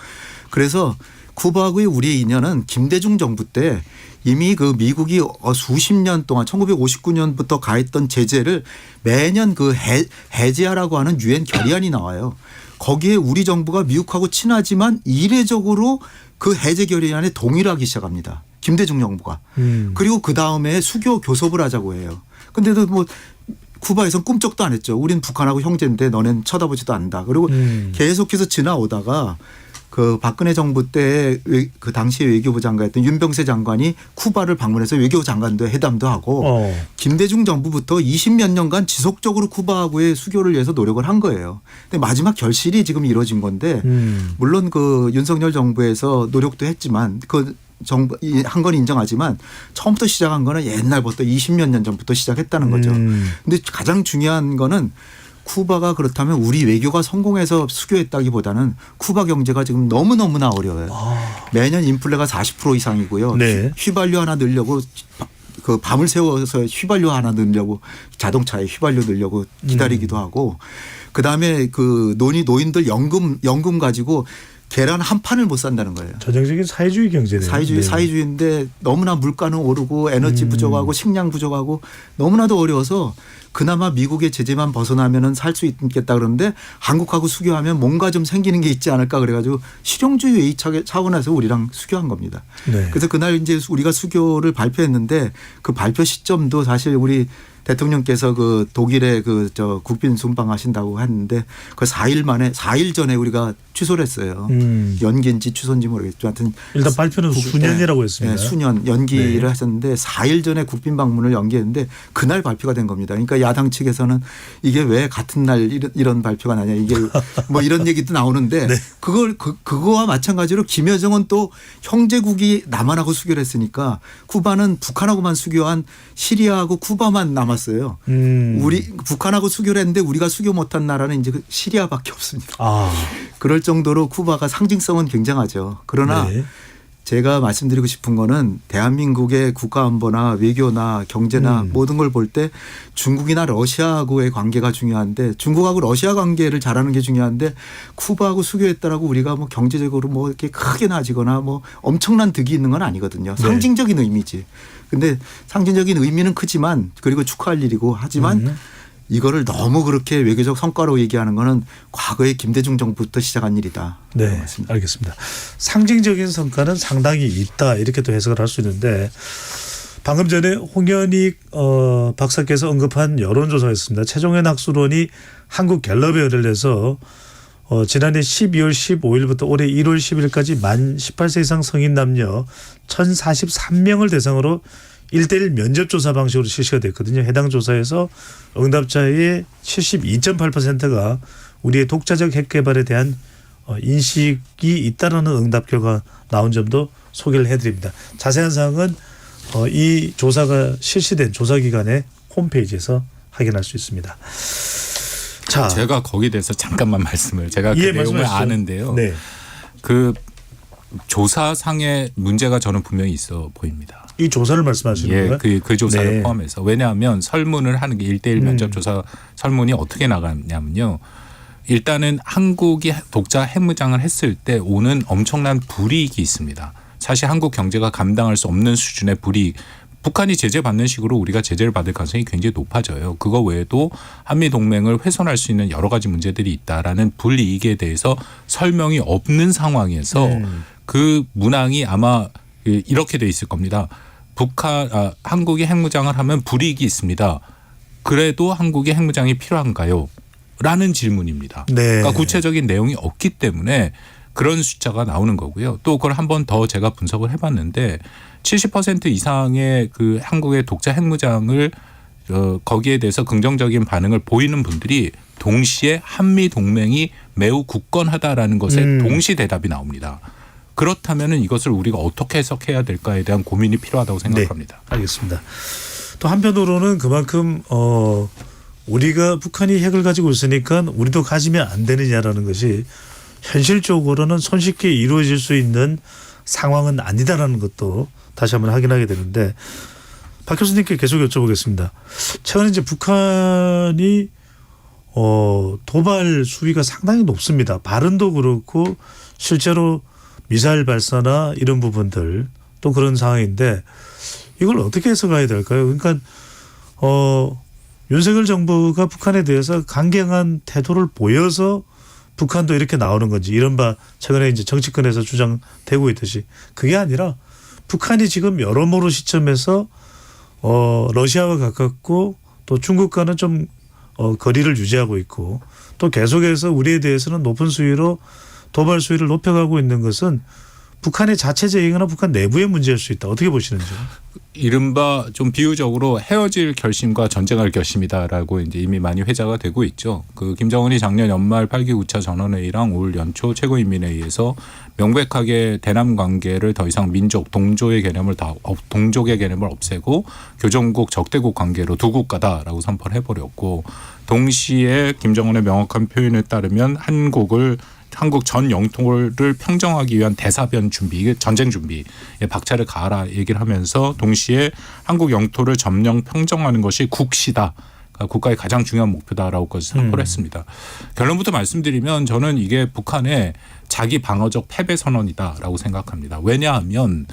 그래서 쿠바하고의 우리의 인연은 김대중 정부 때 이미 그 미국이 수십 년 동안 1959년부터 가했던 제재를 매년 그 해제하라고 하는 유엔 결의안이 나와요. 거기에 우리 정부가 미국하고 친하지만 이례적으로 그 해제 결의안에 동의를 하기 시작합니다. 김대중 정부가. 그리고 그 다음에 수교 교섭을 하자고 해요. 근데도 뭐 쿠바에서는 꿈쩍도 안 했죠. 우린 북한하고 형제인데 너넨 쳐다보지도 않는다. 그리고 계속해서 지나오다가 그 박근혜 정부 때 그 당시 외교부 장관이었던 윤병세 장관이 쿠바를 방문해서 외교장관도 회담도 하고 김대중 정부부터 20몇 년간 지속적으로 쿠바하고의 수교를 위해서 노력을 한 거예요. 근데 마지막 결실이 지금 이루어진 건데 물론 그 윤석열 정부에서 노력도 했지만 그 정부 한 건 인정하지만 처음부터 시작한 거는 옛날부터 20몇 년 전부터 시작했다는 거죠. 근데 가장 중요한 거는 쿠바가 그렇다면 우리 외교가 성공해서 수교했다기보다는 쿠바 경제가 지금 너무너무나 어려워요. 매년 인플레가 40% 이상이고요. 네. 휘발유 하나 넣으려고 그 밤을 새워서 휘발유 하나 넣으려고 자동차에 휘발유 넣으려고 기다리기도 하고 그다음에 그 노인들 연금 가지고 계란 한 판을 못 산다는 거예요. 전형적인 사회주의 경제네요. 사회주의인데 너무나 물가는 오르고 에너지 부족하고 식량 부족하고 너무나도 어려워서 그나마 미국의 제재만 벗어나면은 살 수 있겠다 그러는데 한국하고 수교하면 뭔가 좀 생기는 게 있지 않을까 그래가지고 실용주의 외의 차원에서 우리랑 수교한 겁니다. 네. 그래서 그날 이제 우리가 수교를 발표했는데 그 발표 시점도 사실 우리 대통령께서 그 독일에 그 저 국빈 순방하신다고 했는데 그 4일 전에 우리가 취소를 했어요. 연기인지 취소인지 모르겠죠. 하여튼 일단 발표는 수년이라고 했습니다. 네, 수년 연기를 네. 하셨는데 4일 전에 국빈 방문을 연기했는데 그날 발표가 된 겁니다. 그러니까 야당 측에서는 이게 왜 같은 날 이런 발표가 나냐 이게 뭐 이런 얘기도 나오는데 네. 그거와 마찬가지로 김여정은 또 형제국이 남한하고 수교를 했으니까 쿠바는 북한하고만 수교한 시리아하고 쿠바만 남았어요. 우리 북한하고 수교를 했는데 우리가 수교 못한 나라는 이제 시리아밖에 없습니다. 그럴 정도로 쿠바가 상징성은 굉장하죠. 그러나 네. 제가 말씀드리고 싶은 거는 대한민국의 국가안보나 외교나 경제나 모든 걸 볼 때 중국이나 러시아하고의 관계가 중요한데 중국하고 러시아 관계를 잘하는 게 중요한데 쿠바하고 수교했다라고 우리가 뭐 경제적으로 뭐 이렇게 크게 나아지거나 뭐 엄청난 득이 있는 건 아니거든요. 상징적인 의미지. 근데 상징적인 의미는 크지만 그리고 축하할 일이고 하지만 이거를 너무 그렇게 외교적 성과로 얘기하는 거는 과거에 김대중 정부부터 시작한 일이다. 네, 알겠습니다. 상징적인 성과는 상당히 있다 이렇게 또 해석을 할 수 있는데 방금 전에 홍현익 박사께서 언급한 여론조사였습니다. 최종현 학술원이 한국갤럽에 의뢰를 해서 지난해 12월 15일부터 올해 1월 10일까지 만 18세 이상 성인 남녀 1,043명을 대상으로 1:1 면접조사 방식으로 실시가 됐거든요. 해당 조사에서 응답자의 72.8%가 우리의 독자적 핵 개발에 대한 인식이 있다라는 응답 결과 나온 점도 소개를 해드립니다. 자세한 사항은 이 조사가 실시된 조사기관의 홈페이지에서 확인할 수 있습니다. 자, 제가 거기에 대해서 잠깐만 말씀을 제가 그 내용을 말씀하시죠. 아는데요. 네. 그 조사상의 문제가 저는 분명히 있어 보입니다. 이 조사를 말씀하시는 거예요? 그 조사를 네. 포함해서. 왜냐하면 설문을 하는 게 1:1 면접조사 설문이 어떻게 나가냐면요. 일단은 한국이 독자 핵무장을 했을 때 오는 엄청난 불이익이 있습니다. 사실 한국 경제가 감당할 수 없는 수준의 불이익. 북한이 제재받는 식으로 우리가 제재를 받을 가능성이 굉장히 높아져요. 그거 외에도 한미동맹을 훼손할 수 있는 여러 가지 문제들이 있다라는 불이익에 대해서 설명이 없는 상황에서 그 문항이 아마 이렇게 돼 있을 겁니다. 한국이 핵무장을 하면 불이익이 있습니다. 그래도 한국이 핵무장이 필요한가요? 라는 질문입니다. 네. 그러니까 구체적인 내용이 없기 때문에 그런 숫자가 나오는 거고요. 또 그걸 한 번 더 제가 분석을 해봤는데 70% 이상의 그 한국의 독자 핵무장을 거기에 대해서 긍정적인 반응을 보이는 분들이 동시에 한미 동맹이 매우 굳건하다라는 것에 동시 대답이 나옵니다. 그렇다면은 이것을 우리가 어떻게 해석해야 될까에 대한 고민이 필요하다고 생각합니다. 네, 알겠습니다. 또 한편으로는 그만큼 우리가 북한이 핵을 가지고 있으니까 우리도 가지면 안 되느냐라는 것이 현실적으로는 손쉽게 이루어질 수 있는 상황은 아니다라는 것도 다시 한번 확인하게 되는데 박 교수님께 계속 여쭤보겠습니다. 최근에 이제 북한이 도발 수위가 상당히 높습니다. 발언도 그렇고 실제로 미사일 발사나 이런 부분들 또 그런 상황인데 이걸 어떻게 해석해야 될까요? 그러니까 윤석열 정부가 북한에 대해서 강경한 태도를 보여서 북한도 이렇게 나오는 건지 이른바 최근에 이제 정치권에서 주장되고 있듯이 그게 아니라 북한이 지금 여러모로 시점에서 러시아와 가깝고 또 중국과는 좀 거리를 유지하고 있고 또 계속해서 우리에 대해서는 높은 수위로 도발 수위를 높여가고 있는 것은 북한의 자체 제행이나 북한 내부의 문제일 수 있다. 어떻게 보시는지요? 이른바 좀 비유적으로 헤어질 결심과 전쟁할 결심이다라고 이제 이미 많이 회자가 되고 있죠. 그 김정은이 작년 연말 8기 9차 전원회의랑 올 연초 최고인민회의에서 명백하게 대남 관계를 더 이상 민족 동족의 개념을 없애고 교정국 적대국 관계로 두 국가다라고 선포를 해버렸고 동시에 김정은의 명확한 표현에 따르면 한국 전 영토를 평정하기 위한 대사변 준비, 이게 전쟁 준비에 박차를 가하라 얘기를 하면서 동시에 한국 영토를 점령 평정하는 것이 국시다. 그러니까 국가의 가장 중요한 목표다라고까지 선포를 했습니다. 결론부터 말씀드리면 저는 이게 북한의 자기 방어적 패배 선언이다라고 생각합니다. 왜냐하면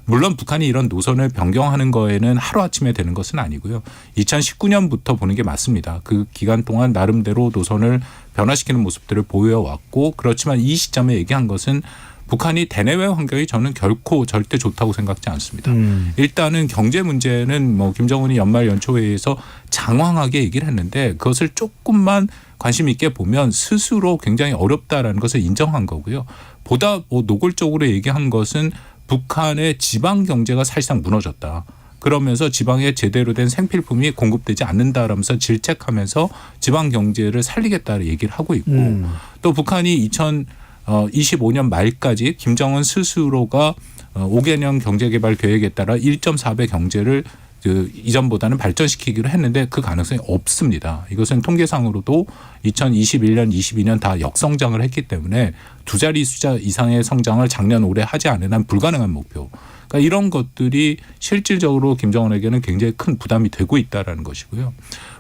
물론 북한이 이런 노선을 변경하는 거에는 하루아침에 되는 것은 아니고요. 2019년부터 보는 게 맞습니다. 그 기간 동안 나름대로 노선을 변화시키는 모습들을 보여왔고 그렇지만 이 시점에 얘기한 것은 북한이 대내외 환경이 저는 결코 절대 좋다고 생각지 않습니다. 일단은 경제 문제는 뭐 김정은이 연말 연초회의에서 장황하게 얘기를 했는데 그것을 조금만 관심 있게 보면 스스로 굉장히 어렵다라는 것을 인정한 거고요. 보다 노골적으로 얘기한 것은 북한의 지방 경제가 사실상 무너졌다. 그러면서 지방에 제대로 된 생필품이 공급되지 않는다라면서 질책하면서 지방 경제를 살리겠다는 얘기를 하고 있고 또 북한이 2025년 말까지 김정은 스스로가 5개년 경제개발 계획에 따라 1.4배 경제를 이전보다는 발전시키기로 했는데 그 가능성이 없습니다. 이것은 통계상으로도 2021년, 22년 다 역성장을 했기 때문에 두 자리 숫자 이상의 성장을 작년 올해 하지 않은 한 불가능한 목표. 그러니까 이런 것들이 실질적으로 김정은에게는 굉장히 큰 부담이 되고 있다라는 것이고요.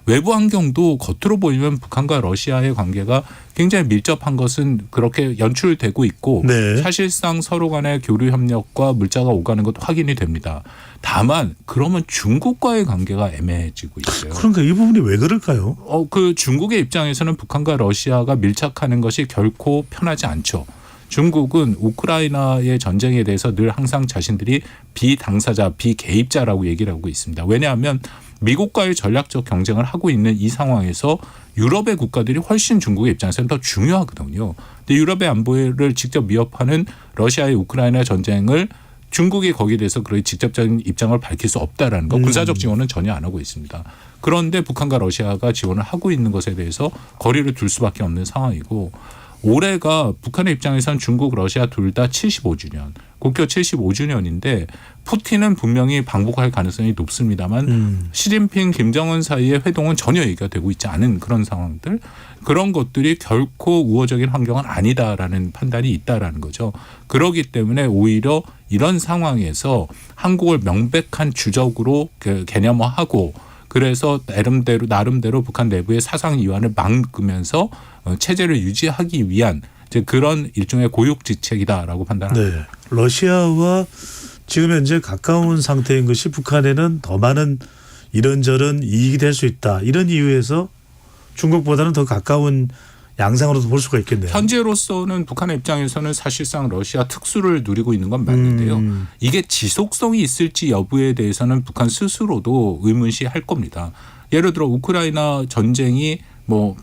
외부 환경도 겉으로 보이면 북한과 러시아의 관계가 굉장히 밀접한 것은 그렇게 연출되고 있고 네. 사실상 서로 간의 교류 협력과 물자가 오가는 것도 확인이 됩니다. 다만 그러면 중국과의 관계가 애매해지고 있어요. 그러니까 이 부분이 왜 그럴까요? 그 중국의 입장에서는 북한과 러시아가 밀착하는 것이 결코 편하지 않죠. 중국은 우크라이나의 전쟁에 대해서 늘 항상 자신들이 비당사자, 비개입자라고 얘기를 하고 있습니다. 왜냐하면 미국과의 전략적 경쟁을 하고 있는 이 상황에서 유럽의 국가들이 훨씬 중국의 입장에서는 더 중요하거든요. 근데 유럽의 안보를 직접 위협하는 러시아의 우크라이나 전쟁을 중국이 거기에 대해서 그런 직접적인 입장을 밝힐 수 없다라는 거. 군사적 지원은 전혀 안 하고 있습니다. 그런데 북한과 러시아가 지원을 하고 있는 것에 대해서 거리를 둘 수밖에 없는 상황이고 올해가 북한의 입장에선 중국, 러시아 둘 다 75주년, 국교 75주년인데 푸틴은 분명히 방북할 가능성이 높습니다만 시진핑, 김정은 사이의 회동은 전혀 얘기가 되고 있지 않은 그런 상황들, 그런 것들이 결코 우호적인 환경은 아니다라는 판단이 있다라는 거죠. 그렇기 때문에 오히려 이런 상황에서 한국을 명백한 주적으로 개념화하고 그래서 나름대로 북한 내부의 사상 이완을 막으면서 체제를 유지하기 위한 이제 그런 일종의 고육지책이다라고 판단합니다. 네. 러시아와 지금 현재 가까운 상태인 것이 북한에는 더 많은 이런저런 이익이 될 수 있다. 이런 이유에서 중국보다는 더 가까운 양상으로도 볼 수가 있겠네요. 현재로서는 북한의 입장에서는 사실상 러시아 특수를 누리고 있는 건 맞는데요. 이게 지속성이 있을지 여부에 대해서는 북한 스스로도 의문시할 겁니다. 예를 들어 우크라이나 전쟁이 뭐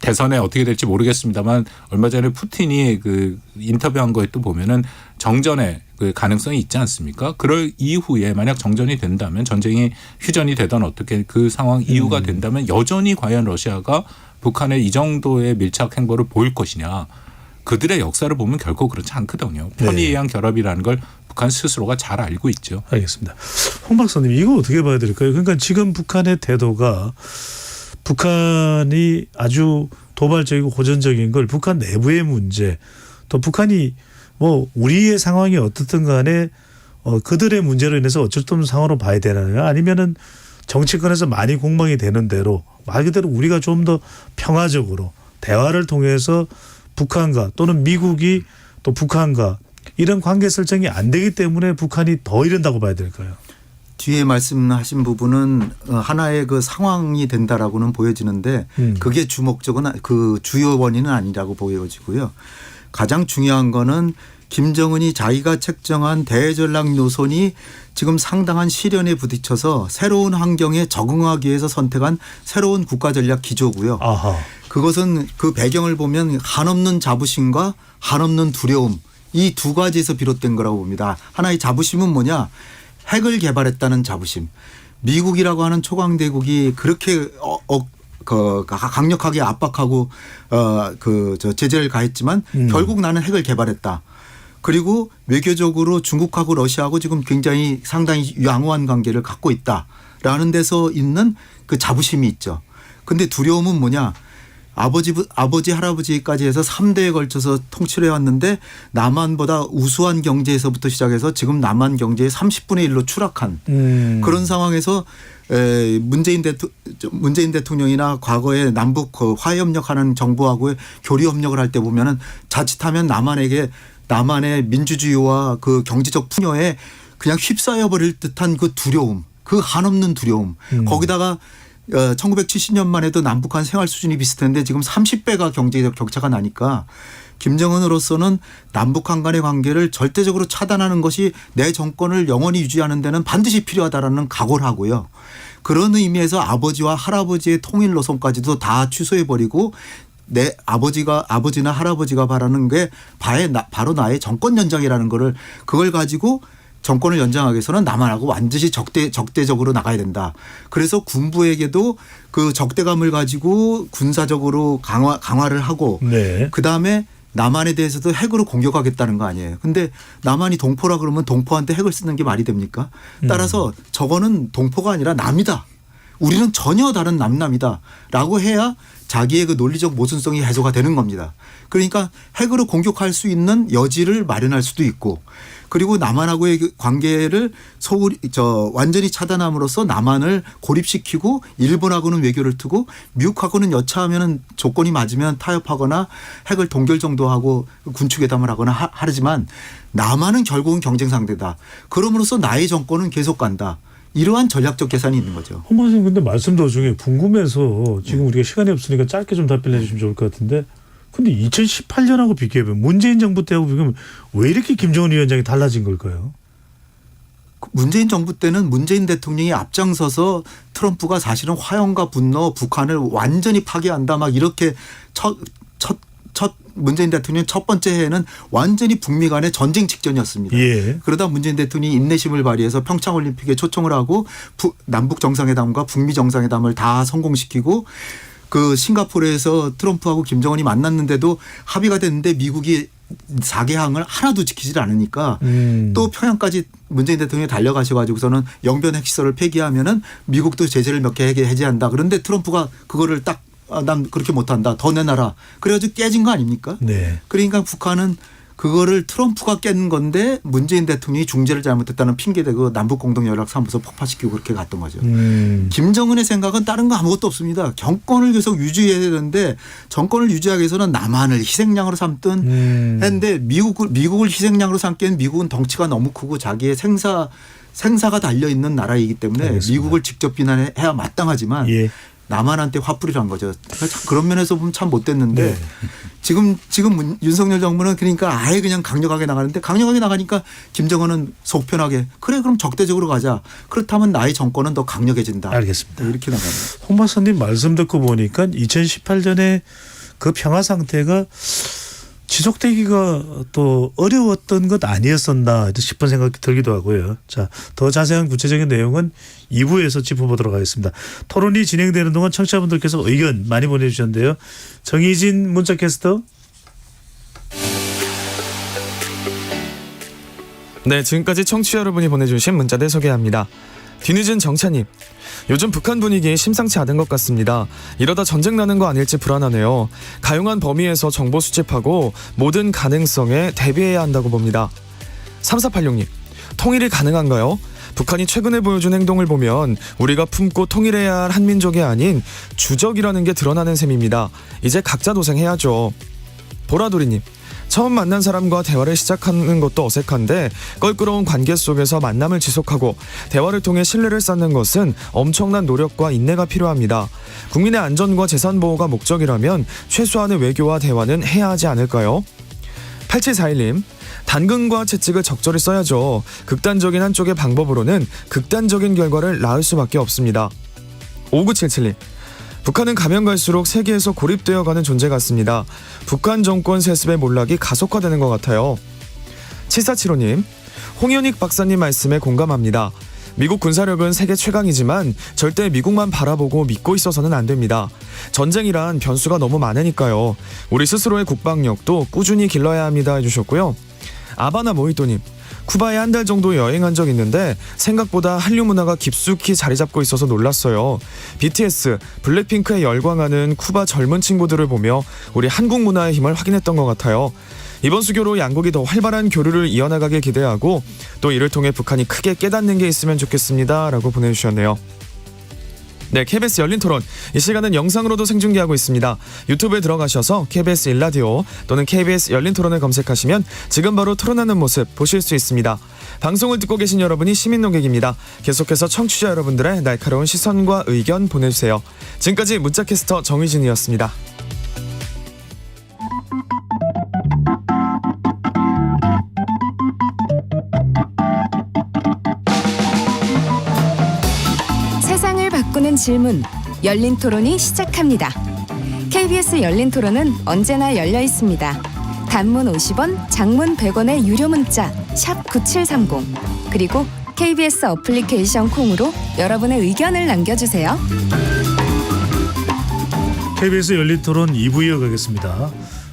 대선에 어떻게 될지 모르겠습니다만 얼마 전에 푸틴이 그 인터뷰한 거에 또 보면은 정전의 그 가능성이 있지 않습니까? 그럴 이후에 만약 정전이 된다면 전쟁이 휴전이 되던 어떻게 그 상황 이유가 된다면 여전히 과연 러시아가 북한의 이 정도의 밀착 행보를 보일 것이냐. 그들의 역사를 보면 결코 그렇지 않거든요. 편의에 의한 결합이라는 걸 북한 스스로가 잘 알고 있죠. 알겠습니다. 홍 박사님 이거 어떻게 봐야 될까요? 그러니까 지금 북한의 태도가 북한이 아주 도발적이고 호전적인 걸 북한 내부의 문제 또 북한이 뭐 우리의 상황이 어떻든 간에 그들의 문제로 인해서 어쩔 수 없는 상황으로 봐야 되나요? 아니면은 정치권에서 많이 공방이 되는 대로 말 그대로 우리가 좀 더 평화적으로 대화를 통해서 북한과 또는 미국이 또 북한과 이런 관계 설정이 안 되기 때문에 북한이 더 이런다고 봐야 될까요? 뒤에 말씀하신 부분은 하나의 그 상황이 된다라고는 보여지는데 그게 주목적은 그 주요 원인은 아니라고 보여지고요. 가장 중요한 거는 김정은이 자기가 책정한 대전략 노선이 지금 상당한 시련에 부딪혀서 새로운 환경에 적응하기 위해서 선택한 새로운 국가전략 기조고요. 아하. 그것은 그 배경을 보면 한없는 자부심과 한없는 두려움 이 두 가지에서 비롯된 거라고 봅니다. 하나의 자부심은 뭐냐? 핵을 개발했다는 자부심. 미국이라고 하는 초강대국이 그렇게 강력하게 압박하고 제재를 가했지만 결국 나는 핵을 개발했다. 그리고 외교적으로 중국하고 러시아하고 지금 굉장히 상당히 양호한 관계를 갖고 있다라는 데서 있는 그 자부심이 있죠. 근데 두려움은 뭐냐? 아버지 할아버지까지 해서 3대에 걸쳐서 통치를 해왔는데 남한보다 우수한 경제에서부터 시작해서 지금 남한 경제의 30분의 1로 추락한 그런 상황에서 문재인 대통령이나 과거에 남북 화해협력하는 정부하고의 교류협력을 할 때 보면은 자칫하면 남한의 민주주의와 그 경제적 풍요에 그냥 휩싸여 버릴 듯한 그 두려움, 그 한없는 두려움. 거기다가 1970년만 해도 남북한 생활 수준이 비슷했는데 지금 30배가 경제적 격차가 나니까 김정은으로서는 남북한 간의 관계를 절대적으로 차단하는 것이 내 정권을 영원히 유지하는 데는 반드시 필요하다라는 각오를 하고요. 그런 의미에서 아버지와 할아버지의 통일 노선까지도 다 취소해버리고 내 아버지나 할아버지가 바라는 게 바로 나의 정권 연장이라는 거를 그걸 가지고 정권을 연장하기 위해서는 남한하고 완전히 적대적으로 나가야 된다. 그래서 군부에게도 그 적대감을 가지고 군사적으로 강화를 하고 네. 그다음에 남한에 대해서도 핵으로 공격하겠다는 거 아니에요. 근데 남한이 동포라 그러면 동포한테 핵을 쓰는 게 말이 됩니까? 따라서 저거는 동포가 아니라 남이다. 우리는 전혀 다른 남남이다. 라고 해야 자기의 그 논리적 모순성이 해소가 되는 겁니다. 그러니까 핵으로 공격할 수 있는 여지를 마련할 수도 있고 그리고 남한하고의 관계를 완전히 차단함으로써 남한을 고립시키고 일본하고는 외교를 트고 미국하고는 여차하면 조건이 맞으면 타협하거나 핵을 동결 정도 하고 군축회담을 하거나 하지만 남한은 결국은 경쟁 상대다. 그럼으로써 나의 정권은 계속 간다. 이러한 전략적 계산이 있는 거죠. 홍 박사님 근데 말씀 도중에 궁금해서 지금 우리가 시간이 없으니까 짧게 좀 답변해 주시면 좋을 것 같은데 근데 2018년하고 비교해보면 문재인 정부 때하고 비교하면 왜 이렇게 김정은 위원장이 달라진 걸까요? 문재인 정부 때는 문재인 대통령이 앞장서서 트럼프가 사실은 화염과 분노 북한을 완전히 파괴한다 막 이렇게 첫 문재인 대통령 첫 번째 해에는 완전히 북미 간의 전쟁 직전이었습니다. 예. 그러다 문재인 대통령이 인내심을 발휘해서 평창올림픽에 초청을 하고 남북 정상회담과 북미 정상회담을 다 성공시키고 그 싱가포르에서 트럼프하고 김정은이 만났는데도 합의가 됐는데 미국이 4개항을 하나도 지키질 않으니까 또 평양까지 문재인 대통령이 달려가셔가지고서는 영변 핵시설을 폐기하면은 미국도 제재를 몇 개 해제한다. 그런데 트럼프가 그거를 딱 난 그렇게 못한다. 더 내놔라. 그래가지고 깨진 거 아닙니까? 네. 그러니까 북한은 그거를 트럼프가 깬 건데 문재인 대통령이 중재를 잘못했다는 핑계대고 남북공동연락사무소 폭파시키고 그렇게 갔던 거죠. 김정은의 생각은 다른 거 아무것도 없습니다. 정권을 계속 유지해야 되는데 정권을 유지하기 위해서는 남한을 희생양으로 삼든 했는데 미국을 희생양으로 삼기엔 미국은 덩치가 너무 크고 자기의 생사가 달려있는 나라이기 때문에 알겠습니다. 미국을 직접 비난해야 마땅하지만 예. 남한한테 화풀이를 한 거죠. 그런 면에서 보면 참 못됐는데 네. 지금 윤석열 정부는 그러니까 아예 그냥 강력하게 나가는데 강력하게 나가니까 김정은은 속편하게 그래 그럼 적대적으로 가자. 그렇다면 나의 정권은 더 강력해진다. 알겠습니다. 이렇게 나갑니다. 홍 박사님 말씀 듣고 보니까 2018년에 그 평화 상태가 지속되기가 또 어려웠던 것 아니었었나 싶은 생각이 들기도 하고요. 자, 더 자세한 구체적인 내용은 2부에서 짚어보도록 하겠습니다. 토론이 진행되는 동안 청취자분들께서 의견 많이 보내주셨는데요. 정희진 문자캐스터. 네, 지금까지 청취자 여러분이 보내주신 문자들 소개합니다. 뒤늦은 정찬님, 요즘 북한 분위기 심상치 않은 것 같습니다. 이러다 전쟁 나는 거 아닐지 불안하네요. 가용한 범위에서 정보 수집하고 모든 가능성에 대비해야 한다고 봅니다. 3486님, 통일이 가능한가요? 북한이 최근에 보여준 행동을 보면 우리가 품고 통일해야 할 한민족이 아닌 주적이라는 게 드러나는 셈입니다. 이제 각자 도생해야죠. 보라돌이님, 처음 만난 사람과 대화를 시작하는 것도 어색한데 껄끄러운 관계 속에서 만남을 지속하고 대화를 통해 신뢰를 쌓는 것은 엄청난 노력과 인내가 필요합니다. 국민의 안전과 재산 보호가 목적이라면 최소한의 외교와 대화는 해야 하지 않을까요? 8741님, 단근과 채찍을 적절히 써야죠. 극단적인 한쪽의 방법으로는 극단적인 결과를 낳을 수밖에 없습니다. 5977님, 북한은 가면 갈수록 세계에서 고립되어가는 존재 같습니다. 북한 정권 세습의 몰락이 가속화되는 것 같아요. 7475님, 홍현익 박사님 말씀에 공감합니다. 미국 군사력은 세계 최강이지만 절대 미국만 바라보고 믿고 있어서는 안 됩니다. 전쟁이란 변수가 너무 많으니까요. 우리 스스로의 국방력도 꾸준히 길러야 합니다 해주셨고요. 아바나 모히또님, 쿠바에 한 달 정도 여행한 적 있는데 생각보다 한류 문화가 깊숙이 자리 잡고 있어서 놀랐어요. BTS, 블랙핑크에 열광하는 쿠바 젊은 친구들을 보며 우리 한국 문화의 힘을 확인했던 것 같아요. 이번 수교로 양국이 더 활발한 교류를 이어나가길 기대하고 또 이를 통해 북한이 크게 깨닫는 게 있으면 좋겠습니다 라고 보내주셨네요. 네, KBS 열린 토론. 이 시간은 영상으로도 생중계하고 있습니다. 유튜브에 들어가셔서 KBS 일라디오 또는 KBS 열린 토론을 검색하시면 지금 바로 토론하는 모습 보실 수 있습니다. 방송을 듣고 계신 여러분이 시민 논객입니다. 계속해서 청취자 여러분들의 날카로운 시선과 의견 보내주세요. 지금까지 문자캐스터 정희진이었습니다. 세상을 바꾸는 질문, 열린 토론이 시작합니다. KBS 열린 토론은 언제나 열려 있습니다. 단문 50원, 장문 100원의 유료 문자 샵 9730 그리고 KBS 어플리케이션 콩으로 여러분의 의견을 남겨주세요. KBS 열린 토론 2부 이어가겠습니다.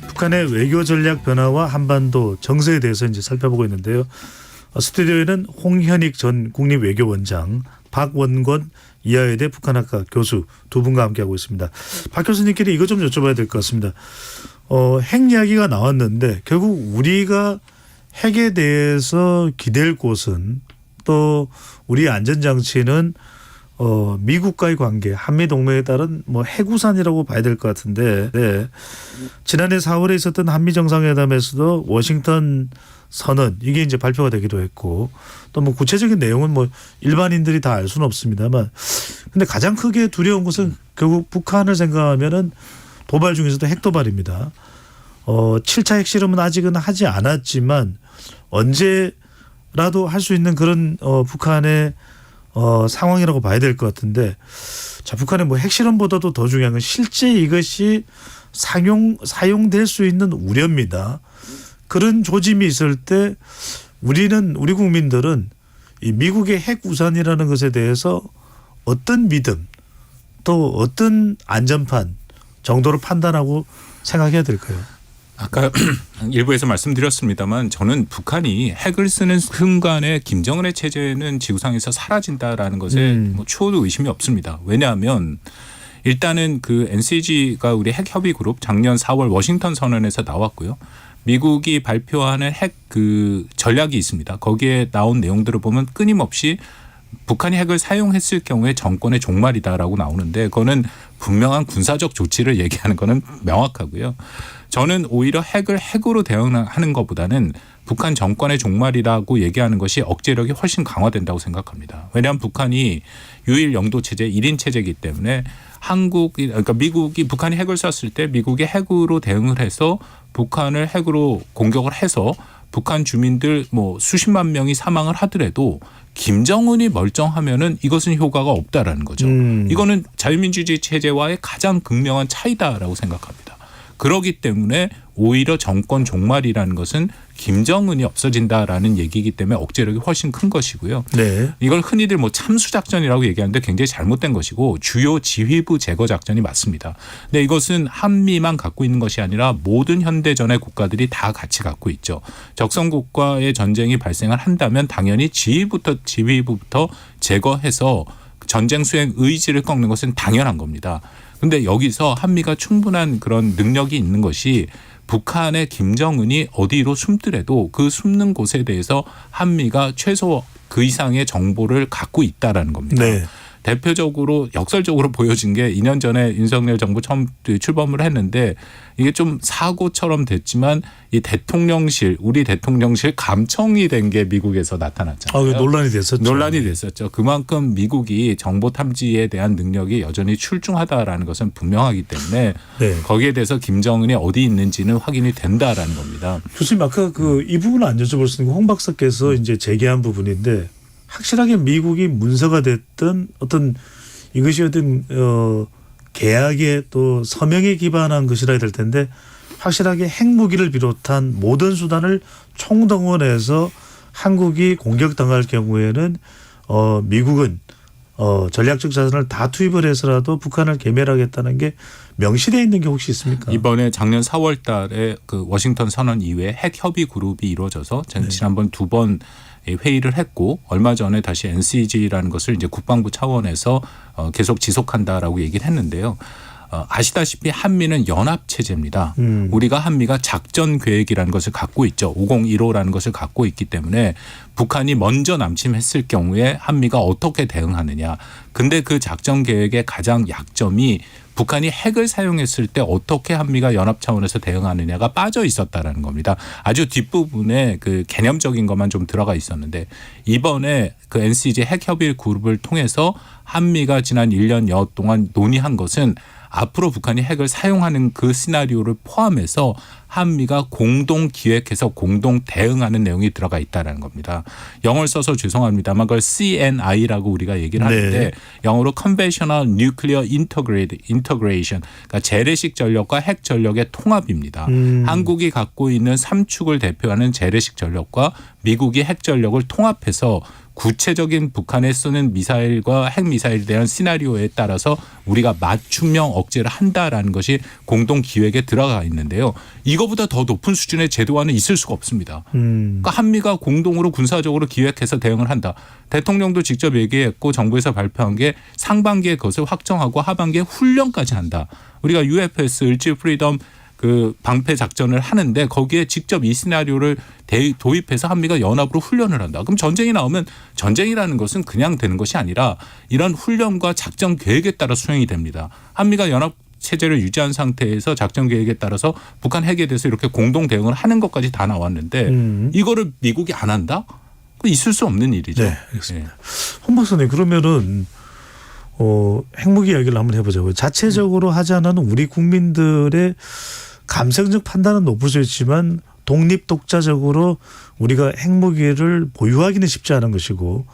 북한의 외교 전략 변화와 한반도 정세에 대해서 이제 살펴보고 있는데요. 스튜디오에는 홍현익 전 국립외교원장, 박원권 이하여대 북한학과 교수 두 분과 함께하고 있습니다. 박 교수님끼리 이거 좀 여쭤봐야 될 것 같습니다. 핵 이야기가 나왔는데 결국 우리가 핵에 대해서 기댈 곳은 또 우리 안전장치는 미국과의 관계, 한미동맹에 따른 뭐 핵우산이라고 봐야 될 것 같은데 네. 지난해 4월에 있었던 한미 정상회담에서도 워싱턴 선언 이게 이제 발표가 되기도 했고 또 뭐 구체적인 내용은 뭐 일반인들이 다 알 수는 없습니다만 근데 가장 크게 두려운 것은 결국 북한을 생각하면은 도발 중에서도 핵도발입니다. 7차 핵실험은 아직은 하지 않았지만 언제라도 할 수 있는 그런 북한의 상황이라고 봐야 될 것 같은데 자 북한의 뭐 핵실험보다도 더 중요한 건 실제 이것이 사용될 수 있는 우려입니다. 그런 조짐이 있을 때 우리 국민들은 이 미국의 핵우산이라는 것에 대해서 어떤 믿음 또 어떤 안전판 정도로 판단하고 생각해야 될까요? 아까 일부에서 말씀드렸습니다만 저는 북한이 핵을 쓰는 순간에 김정은의 체제는 지구상에서 사라진다라는 것에 뭐 추호도 의심이 없습니다. 왜냐하면 일단은 그 NCG가 우리 핵협의 그룹 작년 4월 워싱턴 선언에서 나왔고요. 미국이 발표하는 핵 그 전략이 있습니다. 거기에 나온 내용들을 보면 끊임없이 북한이 핵을 사용했을 경우에 정권의 종말이다라고 나오는데 그거는 분명한 군사적 조치를 얘기하는 거는 명확하고요. 저는 오히려 핵을 핵으로 대응하는 것보다는 북한 정권의 종말이라고 얘기하는 것이 억제력이 훨씬 강화된다고 생각합니다. 왜냐하면 북한이 유일 영도 체제 1인 체제이기 때문에 그러니까 미국이 북한이 핵을 쐈을 때 미국이 핵으로 대응을 해서 북한을 핵으로 공격을 해서 북한 주민들 뭐 수십만 명이 사망을 하더라도 김정은이 멀쩡하면은 이것은 효과가 없다라는 거죠. 이거는 자유민주주의 체제와의 가장 극명한 차이다라고 생각합니다. 그렇기 때문에 오히려 정권 종말이라는 것은 김정은이 없어진다라는 얘기이기 때문에 억제력이 훨씬 큰 것이고요. 네. 이걸 흔히들 뭐 참수작전이라고 얘기하는데 굉장히 잘못된 것이고 주요 지휘부 제거 작전이 맞습니다. 근데 이것은 한미만 갖고 있는 것이 아니라 모든 현대전의 국가들이 다 같이 갖고 있죠. 적성국가의 전쟁이 발생을 한다면 당연히 지휘부부터 제거해서 전쟁 수행 의지를 꺾는 것은 당연한 겁니다. 그런데 여기서 한미가 충분한 그런 능력이 있는 것이 북한의 김정은이 어디로 숨더라도 그 숨는 곳에 대해서 한미가 최소 그 이상의 정보를 갖고 있다라는 겁니다. 네. 대표적으로 역설적으로 보여진 게 2년 전에 윤석열 정부 처음 출범을 했는데 이게 좀 사고처럼 됐지만 이 대통령실 우리 대통령실 감청이 된 게 미국에서 나타났잖아요. 논란이 됐었죠. 논란이 됐었죠. 그만큼 미국이 정보 탐지에 대한 능력이 여전히 출중하다라는 것은 분명하기 때문에 네. 거기에 대해서 김정은이 어디 있는지는 확인이 된다라는 겁니다. 교수님 아까 이 부분은 안 여쭤볼 수 있는 게 홍 박사께서 이제 제기한 부분인데 확실하게 미국이 문서가 됐든 어떤 이것이 어떤 계약에 또 서명에 기반한 것이라 될 텐데 확실하게 핵무기를 비롯한 모든 수단을 총동원해서 한국이 공격당할 경우에는 미국은 전략적 자산을 다 투입을 해서라도 북한을 괴멸하겠다는 게 명시되어 있는 게 혹시 있습니까? 이번에 작년 4월 달에 그 워싱턴 선언 이후에 핵 협의 그룹이 이루어져서 지난번 2번 회의를 했고 얼마 전에 다시 NCG라는 것을 이제 국방부 차원에서 계속 지속한다라고 얘기를 했는데요. 아시다시피 한미는 연합 체제입니다. 우리가 한미가 작전 계획이라는 것을 갖고 있죠. 5015라는 것을 갖고 있기 때문에 북한이 먼저 남침했을 경우에 한미가 어떻게 대응하느냐. 근데 그 작전 계획의 가장 약점이 북한이 핵을 사용했을 때 어떻게 한미가 연합 차원에서 대응하느냐가 빠져 있었다라는 겁니다. 아주 뒷부분에 그 개념적인 것만 좀 들어가 있었는데 이번에 그 NCG 핵협의 그룹을 통해서 한미가 지난 1년여 동안 논의한 것은 앞으로 북한이 핵을 사용하는 그 시나리오를 포함해서 한미가 공동 기획해서 공동 대응하는 내용이 들어가 있다는 겁니다. 영어를 써서 죄송합니다만 그걸 CNI라고 우리가 얘기를 하는데 네. 영어로 Conventional Nuclear Integration, 그러니까 재래식 전력과 핵 전력의 통합입니다. 한국이 갖고 있는 3축을 대표하는 재래식 전력과 미국이 핵 전력을 통합해서 구체적인 북한에 쓰는 미사일과 핵미사일에 대한 시나리오에 따라서 우리가 맞춤형 억제를 한다라는 것이 공동 기획에 들어가 있는데요. 이거보다 더 높은 수준의 제도화는 있을 수가 없습니다. 그러니까 한미가 공동으로 군사적으로 기획해서 대응을 한다. 대통령도 직접 얘기했고 정부에서 발표한 게 상반기에 그것을 확정하고 하반기에 훈련까지 한다. 우리가 UFS 을지 프리덤 그 방패 작전을 하는데 거기에 직접 이 시나리오를 도입해서 한미가 연합으로 훈련을 한다. 그럼 전쟁이 나오면 전쟁이라는 것은 그냥 되는 것이 아니라 이런 훈련과 작전 계획에 따라 수행이 됩니다. 한미가 연합 체제를 유지한 상태에서 작전 계획에 따라서 북한 핵에 대해서 이렇게 공동 대응을 하는 것까지 다 나왔는데 이거를 미국이 안 한다? 있을 수 없는 일이죠. 네, 알겠습니다. 홍 박사님 그러면은 핵무기 이야기를 한번 해보자고요. 자체적으로 하지 않아는 우리 국민들의 감성적 판단은 높을 수 있지만 독립 독자적으로 우리가 핵무기를 보유하기는 쉽지 않은 것이고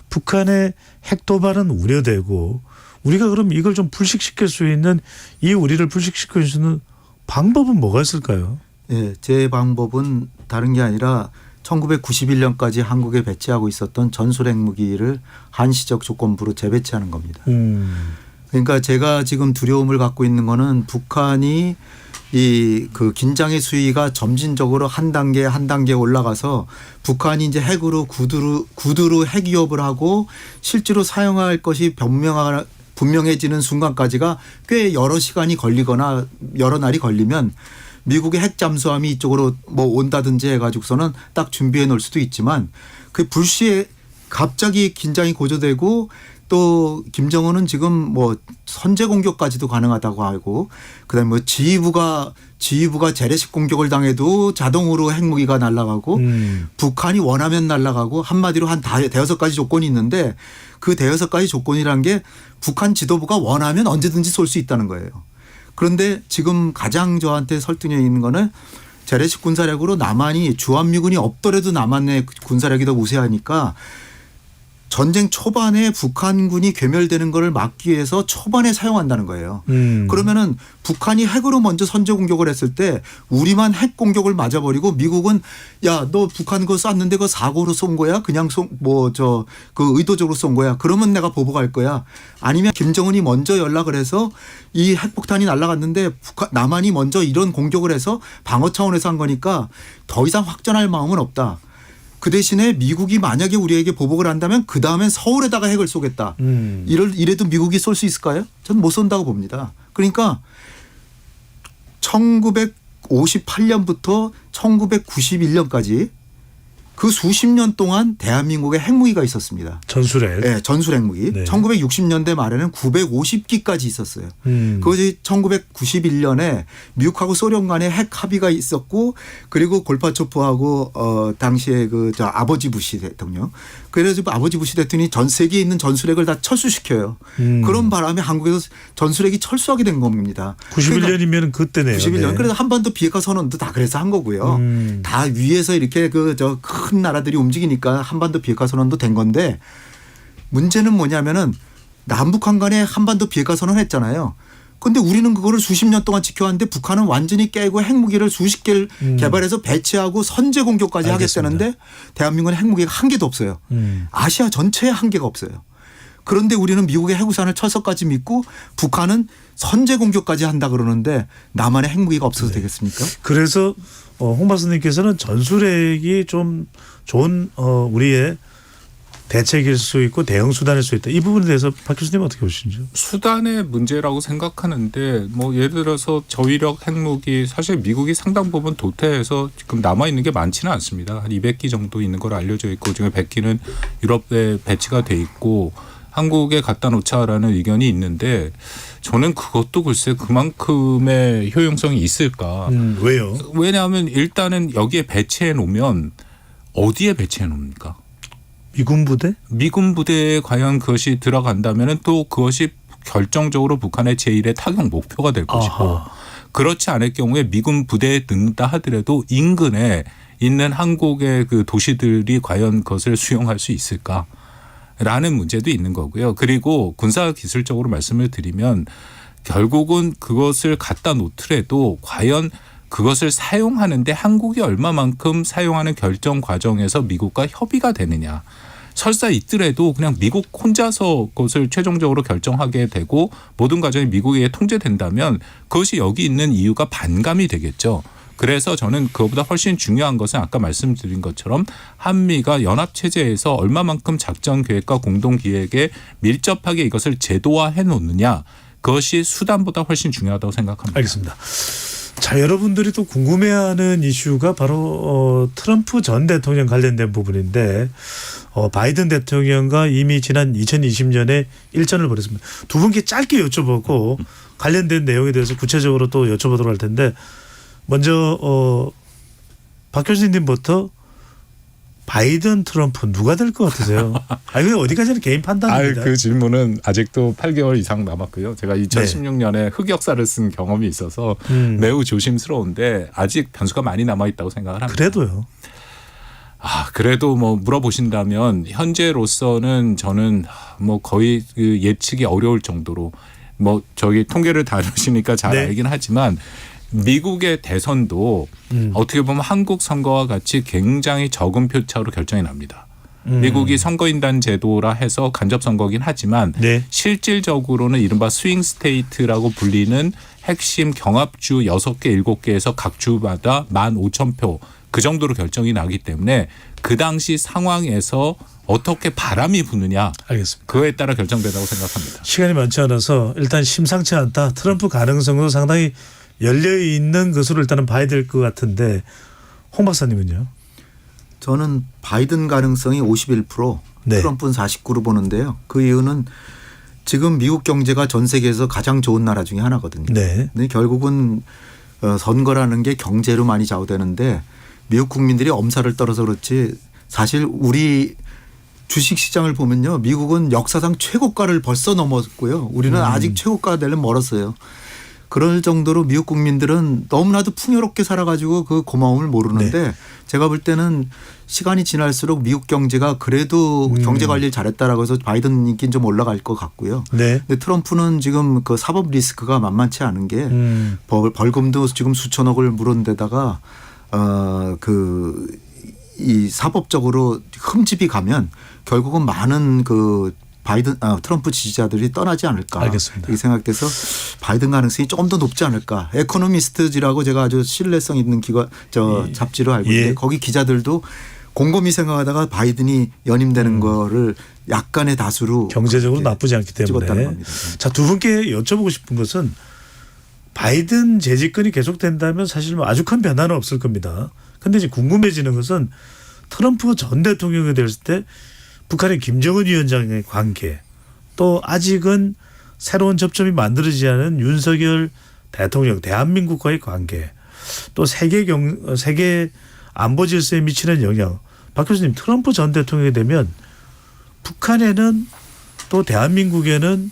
북한의 핵 도발은 우려되고 우리가 그럼 이걸 좀 불식시킬 수 있는 이 우리를 불식시킬 수 있는 방법은 뭐가 있을까요? 예, 제 방법은 다른 게 아니라 1991년까지 한국에 배치하고 있었던 전술 핵무기를 한시적 조건부로 재배치하는 겁니다. 그러니까 제가 지금 두려움을 갖고 있는 거는 북한이 그 긴장의 수위가 점진적으로 한 단계 올라가서 북한이 이제 핵으로 구두로 핵 위협을 하고 실제로 사용할 것이 분명해지는 순간까지가 꽤 여러 시간이 걸리거나 여러 날이 걸리면 미국의 핵 잠수함이 이쪽으로 뭐 온다든지 해가지고서는 딱 준비해 놓을 수도 있지만 그 불시에 갑자기 긴장이 고조되고 또 김정은은 지금 뭐 선제 공격까지도 가능하다고 하고 그다음에 뭐 지휘부가 재래식 공격을 당해도 자동으로 핵무기가 날아가고 북한이 원하면 날아가고 한마디로 한 5가지 조건이 있는데 그 5가지 조건이란 게 북한 지도부가 원하면 언제든지 쏠 수 있다는 거예요. 그런데 지금 가장 저한테 설득력 있는 거는 재래식 군사력으로 남한이 주한미군이 없더라도 남한의 군사력이 더 우세하니까 전쟁 초반에 북한군이 괴멸되는 것을 막기 위해서 초반에 사용한다는 거예요. 그러면은 북한이 핵으로 먼저 선제 공격을 했을 때 우리만 핵 공격을 맞아버리고 미국은 야, 너 북한 그거 쐈는데 그거 사고로 쏜 거야? 그냥 그 의도적으로 쏜 거야? 그러면 내가 보복할 거야. 아니면 김정은이 먼저 연락을 해서 이 핵폭탄이 날아갔는데 남한이 먼저 이런 공격을 해서 방어 차원에서 한 거니까 더 이상 확전할 마음은 없다. 그 대신에 미국이 만약에 우리에게 보복을 한다면 그 다음엔 서울에다가 핵을 쏘겠다. 이래도 미국이 쏠 수 있을까요? 저는 못 쏜다고 봅니다. 그러니까 1958년부터 1991년까지 그 수십 년 동안 대한민국에 핵무기가 있습니다. 전술핵. 네, 전술 핵무기. 네. 1960년대 말에는 950기까지 있었어요. 그것이 1991년에 미국하고 소련 간에 핵 합의가 있었고 그리고 골바초프하고 당시에 아버지 부시 대통령. 그래서 아버지 부시 대통령이 전 세계에 있는 전술핵을 다 철수시켜요. 그런 바람에 한국에서 전술핵이 철수하게 된 겁니다. 91년이면 그때네요. 91년. 네. 그래서 한반도 비핵화 선언도 다 그래서 한 거고요. 다 위에서 이렇게 큰 나라들이 움직이니까 한반도 비핵화 선언도 된 건데 문제는 뭐냐면은 남북한 간에 한반도 비핵화 선언을 했잖아요. 그런데 우리는 그거를 수십 년 동안 지켜왔는데 북한은 완전히 깨고 핵무기를 수십 개를 개발해서 배치하고 선제 공격까지 하겠다는데 대한민국은 핵무기가 한 개도 없어요. 아시아 전체에 한 개가 없어요. 그런데 우리는 미국의 핵우산을 철석까지 믿고 북한은 선제 공격까지 한다 그러는데 남한의 핵무기가 없어도 되겠습니까? 그래서 홍 박사님께서는 전술핵이 좀 좋은 우리의 대책일 수 있고 대응 수단일 수 있다. 이 부분에 대해서 박 교수님 어떻게 보시는지요? 수단의 문제라고 생각하는데 뭐 예를 들어서 저위력 핵무기 사실 미국이 상당 부분 도태해서 지금 남아 있는 게 많지는 않습니다. 한 200기 정도 있는 걸로 알려져 있고 지금 100기는 유럽에 배치가 돼 있고 한국에 갖다 놓자라는 의견이 있는데 저는 그것도 글쎄 그만큼의 효용성이 있을까? 왜요? 왜냐하면 일단은 여기에 배치해 놓으면 어디에 배치해 놓습니까? 미군 부대? 미군 부대에 과연 그것이 들어간다면 또 그것이 결정적으로 북한의 제1의 타격 목표가 될 것이고 그렇지 않을 경우에 미군 부대에 넣는다 하더라도 인근에 있는 한국의 그 도시들이 과연 그것을 수용할 수 있을까라는 문제도 있는 거고요. 그리고 군사기술적으로 말씀을 드리면 결국은 그것을 갖다 놓더라도 과연 그것을 사용하는데 한국이 얼마만큼 사용하는 결정 과정에서 미국과 협의가 되느냐. 설사 있더라도 그냥 미국 혼자서 그것을 최종적으로 결정하게 되고 모든 과정이 미국에 통제된다면 그것이 여기 있는 이유가 반감이 되겠죠. 그래서 저는 그것보다 훨씬 중요한 것은 아까 말씀드린 것처럼 한미가 연합체제에서 얼마만큼 작전 계획과 공동 기획에 밀접하게 이것을 제도화해 놓느냐. 그것이 수단보다 훨씬 중요하다고 생각합니다. 알겠습니다. 자, 여러분들이 또 궁금해하는 이슈가 바로 트럼프 전 대통령 관련된 부분인데 바이든 대통령과 이미 지난 2020년에 일전을 벌였습니다. 두 분께 짧게 여쭤보고 관련된 내용에 대해서 구체적으로 또 여쭤보도록 할 텐데 먼저 박 교수님부터 바이든 트럼프 누가 될 것 같으세요? 아니 어디까지는 개인 판단입니다. 그 질문은 아직도 8개월 이상 남았고요. 제가 2016년에 흑역사를 쓴 경험이 있어서 매우 조심스러운데 아직 변수가 많이 남아 있다고 생각을 합니다. 그래도요. 그래도 뭐 물어보신다면 현재로서는 저는 뭐 거의 그 예측이 어려울 정도로 뭐 저기 통계를 다루시니까 잘 알긴 하지만 미국의 대선도 어떻게 보면 한국 선거와 같이 굉장히 적은 표차로 결정이 납니다. 미국이 선거인단 제도라 해서 간접 선거긴 하지만 실질적으로는 이른바 스윙 스테이트라고 불리는 핵심 경합주 6개, 7개에서 각 주마다 15,000표 그 정도로 결정이 나기 때문에 그 당시 상황에서 어떻게 바람이 부느냐. 알겠습니다. 그거에 따라 결정된다고 생각합니다. 시간이 많지 않아서 일단 심상치 않다. 트럼프 가능성도 상당히 열려있는 것으로 일단은 봐야 될 것 같은데 홍 박사님은요? 저는 바이든 가능성이 51%, 트럼프는 49로 보는데요. 그 이유는 지금 미국 경제가 전 세계에서 가장 좋은 나라 중에 하나거든요. 근데 결국은 선거라는 게 경제로 많이 좌우되는데 미국 국민들이 엄살을 떨어서 그렇지 사실 우리 주식시장을 보면요. 미국은 역사상 최고가를 벌써 넘었고요. 우리는 아직 최고가 되려면 멀었어요. 그럴 정도로 미국 국민들은 너무나도 풍요롭게 살아가지고 그 고마움을 모르는데 제가 볼 때는 시간이 지날수록 미국 경제가 그래도 경제 관리를 잘했다라고 해서 바이든 인기는 좀 올라갈 것 같고요. 근데 트럼프는 지금 그 사법 리스크가 만만치 않은 게 벌금도 지금 수천억을 물은 데다가 이 사법적으로 흠집이 가면 결국은 많은 그 트럼프 지지자들이 떠나지 않을까. 알겠습니다. 이렇게 생각돼서 바이든 가능성이 조금 더 높지 않을까. 에코노미스트지라고 제가 아주 신뢰성 있는 잡지로 알고 있는데 거기 기자들도 곰곰이 생각하다가 바이든이 연임되는 거를 약간의 다수로 경제적으로 나쁘지 않기 때문에. 자, 두 분께 여쭤보고 싶은 것은 바이든 재집권이 계속된다면 사실 뭐 아주 큰 변화는 없을 겁니다. 그런데 이제 궁금해지는 것은 트럼프 전 대통령이 됐을 때 북한의 김정은 위원장의 관계 또 아직은 새로운 접점이 만들어지지 않은 윤석열 대통령 대한민국과의 관계 또 세계 안보 질서에 미치는 영향. 박 교수님 트럼프 전 대통령이 되면 북한에는 또 대한민국에는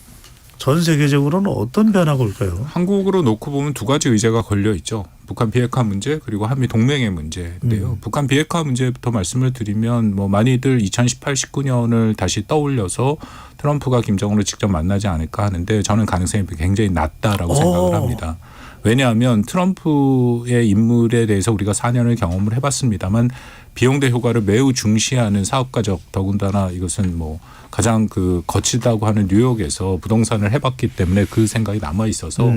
전 세계적으로는 어떤 변화가 올까요? 한국으로 놓고 보면 두 가지 의제가 걸려 있죠. 북한 비핵화 문제 그리고 한미 동맹의 문제인데요. 북한 비핵화 문제부터 말씀을 드리면 뭐 많이들 2018, 19년을 다시 떠올려서 트럼프가 김정은을 직접 만나지 않을까 하는데 저는 가능성이 굉장히 낮다라고 생각을 합니다. 왜냐하면 트럼프의 인물에 대해서 우리가 4년을 경험을 해봤습니다만 비용 대 효과를 매우 중시하는 사업가적 더군다나 이것은 뭐 가장 그 거치다고 하는 뉴욕에서 부동산을 해봤기 때문에 그 생각이 남아 있어서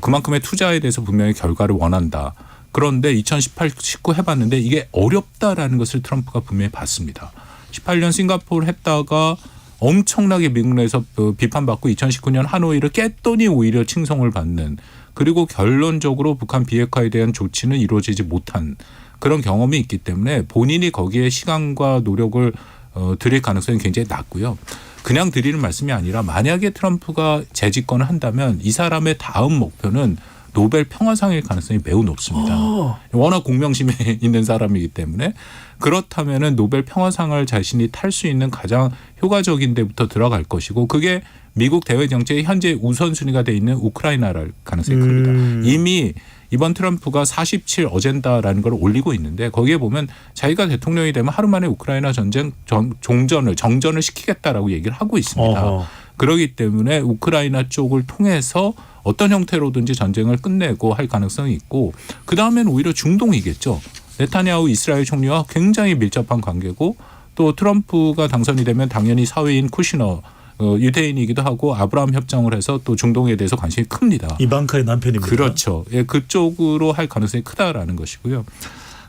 그만큼의 투자에 대해서 분명히 결과를 원한다. 그런데 2018, 19 해봤는데 이게 어렵다라는 것을 트럼프가 분명히 봤습니다. 18년 싱가포르 했다가 엄청나게 미국 내에서 비판받고 2019년 하노이를 깼더니 오히려 칭송을 받는, 그리고 결론적으로 북한 비핵화에 대한 조치는 이루어지지 못한 그런 경험이 있기 때문에 본인이 거기에 시간과 노력을 들일 가능성이 굉장히 낮고요. 그냥 드리는 말씀이 아니라 만약에 트럼프가 재집권을 한다면 이 사람의 다음 목표는 노벨 평화상일 가능성이 매우 높습니다. 워낙 공명심에 있는 사람이기 때문에, 그렇다면은 노벨 평화상을 자신이 탈 수 있는 가장 효과적인 데부터 들어갈 것이고, 그게 미국 대외 정책의 현재 우선순위가 돼 있는 우크라이나랄 가능성이 큽니다. 이미 이번 트럼프가 47 어젠다라는 걸 올리고 있는데, 거기에 보면 자기가 대통령이 되면 하루 만에 우크라이나 전쟁 정전을 시키겠다라고 얘기를 하고 있습니다. 그렇기 때문에 우크라이나 쪽을 통해서 어떤 형태로든지 전쟁을 끝내고 할 가능성이 있고, 그다음엔 오히려 중동이겠죠. 네타냐후 이스라엘 총리와 굉장히 밀접한 관계고, 또 트럼프가 당선이 되면 당연히 사위인 쿠시너 유대인이기도 하고 아브라함 협정을 해서 또 중동에 대해서 관심이 큽니다. 이방카의 남편입니다. 그렇죠. 예, 그쪽으로 할 가능성이 크다라는 것이고요.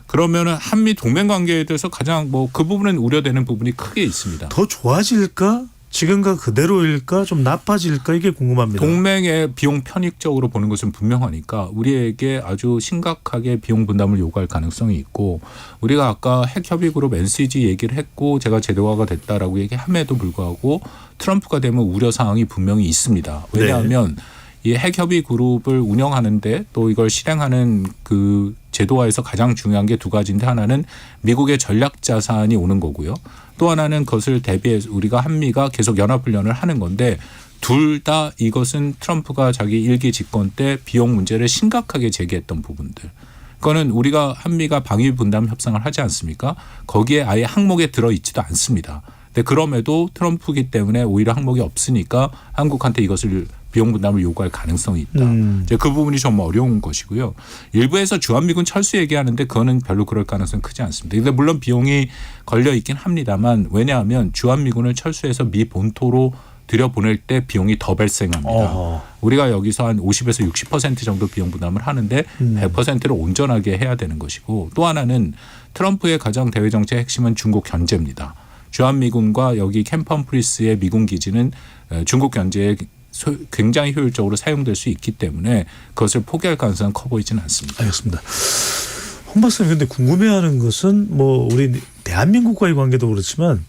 그러면은 한미 동맹 관계에 대해서 가장 그 부분은 우려되는 부분이 크게 있습니다. 더 좋아질까? 지금과 그대로일까? 좀 나빠질까? 이게 궁금합니다. 동맹의 비용 편익적으로 보는 것은 분명하니까 우리에게 아주 심각하게 비용 분담을 요구할 가능성이 있고, 우리가 아까 핵협의그룹 NCG 얘기를 했고 제가 제도화가 됐다라고 얘기함에도 불구하고 트럼프가 되면 우려사항이 분명히 있습니다. 왜냐하면 이 핵협의그룹을 운영하는데 또 이걸 실행하는 그 제도화에서 가장 중요한 게 두 가지인데, 하나는 미국의 전략자산이 오는 거고요. 또 하나는 그것을 대비해서 우리가 한미가 계속 연합훈련을 하는 건데, 둘 다 이것은 트럼프가 자기 일기 집권 때 비용 문제를 심각하게 제기했던 부분들. 그거는 우리가 한미가 방위 분담 협상을 하지 않습니까? 거기에 아예 항목에 들어있지도 않습니다. 근데 그럼에도 트럼프기 때문에 오히려 항목이 없으니까 한국한테 이것을 비용 분담을 요구할 가능성이 있다. 이제 그 부분이 좀 어려운 것이고요. 일부에서 주한미군 철수 얘기하는데 그거는 별로 그럴 가능성은 크지 않습니다. 그런데 물론 비용이 걸려 있긴 합니다만, 왜냐하면 주한미군을 철수해서 미 본토로 들여보낼 때 비용이 더 발생합니다. 우리가 여기서 한 50에서 60% 정도 비용 부담을 하는데 100%를 온전하게 해야 되는 것이고, 또 하나는 트럼프의 가장 대외 정책 핵심은 중국 견제입니다. 주한미군과 여기 캠프 험프리스의 미군 기지는 중국 견제에 굉장히 효율적으로 사용될 수 있기 때문에 그것을 포기할 가능성은 커 보이지는 않습니다. 알겠습니다. 홍 박사님, 근데 궁금해하는 것은 우리 대한민국과의 관계도 그렇지만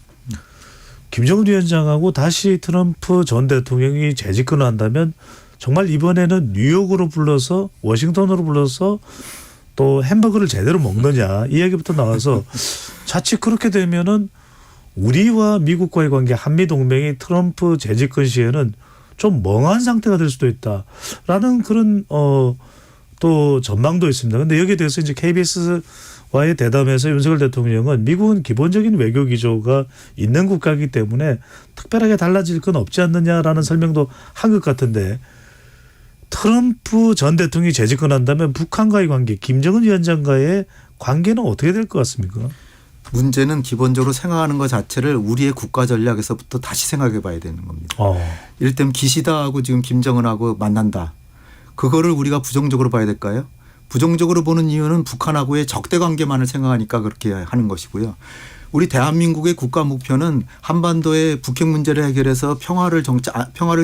김정은 위원장하고 다시 트럼프 전 대통령이 재집권을 한다면 정말 이번에는 뉴욕으로 불러서 워싱턴으로 불러서 또 햄버거를 제대로 먹느냐 이 이야기부터 나와서 자칫 그렇게 되면은 우리와 미국과의 관계, 한미 동맹이 트럼프 재집권 시에는 좀 멍한 상태가 될 수도 있다라는 그런 또 전망도 있습니다. 그런데 여기에 대해서 이제 KBS와의 대담에서 윤석열 대통령은 미국은 기본적인 외교 기조가 있는 국가이기 때문에 특별하게 달라질 건 없지 않느냐라는 설명도 한 것 같은데, 트럼프 전 대통령이 재집권한다면 북한과의 관계, 김정은 위원장과의 관계는 어떻게 될 것 같습니까? 문제는 기본적으로 생각하는 것 자체를 우리의 국가 전략에서부터 다시 생각해 봐야 되는 겁니다. 이를테면 기시다하고 지금 김정은하고 만난다. 그거를 우리가 부정적으로 봐야 될까요? 부정적으로 보는 이유는 북한하고의 적대 관계만을 생각하니까 그렇게 하는 것이고요. 우리 대한민국의 국가 목표는 한반도의 북핵 문제를 해결해서 평화를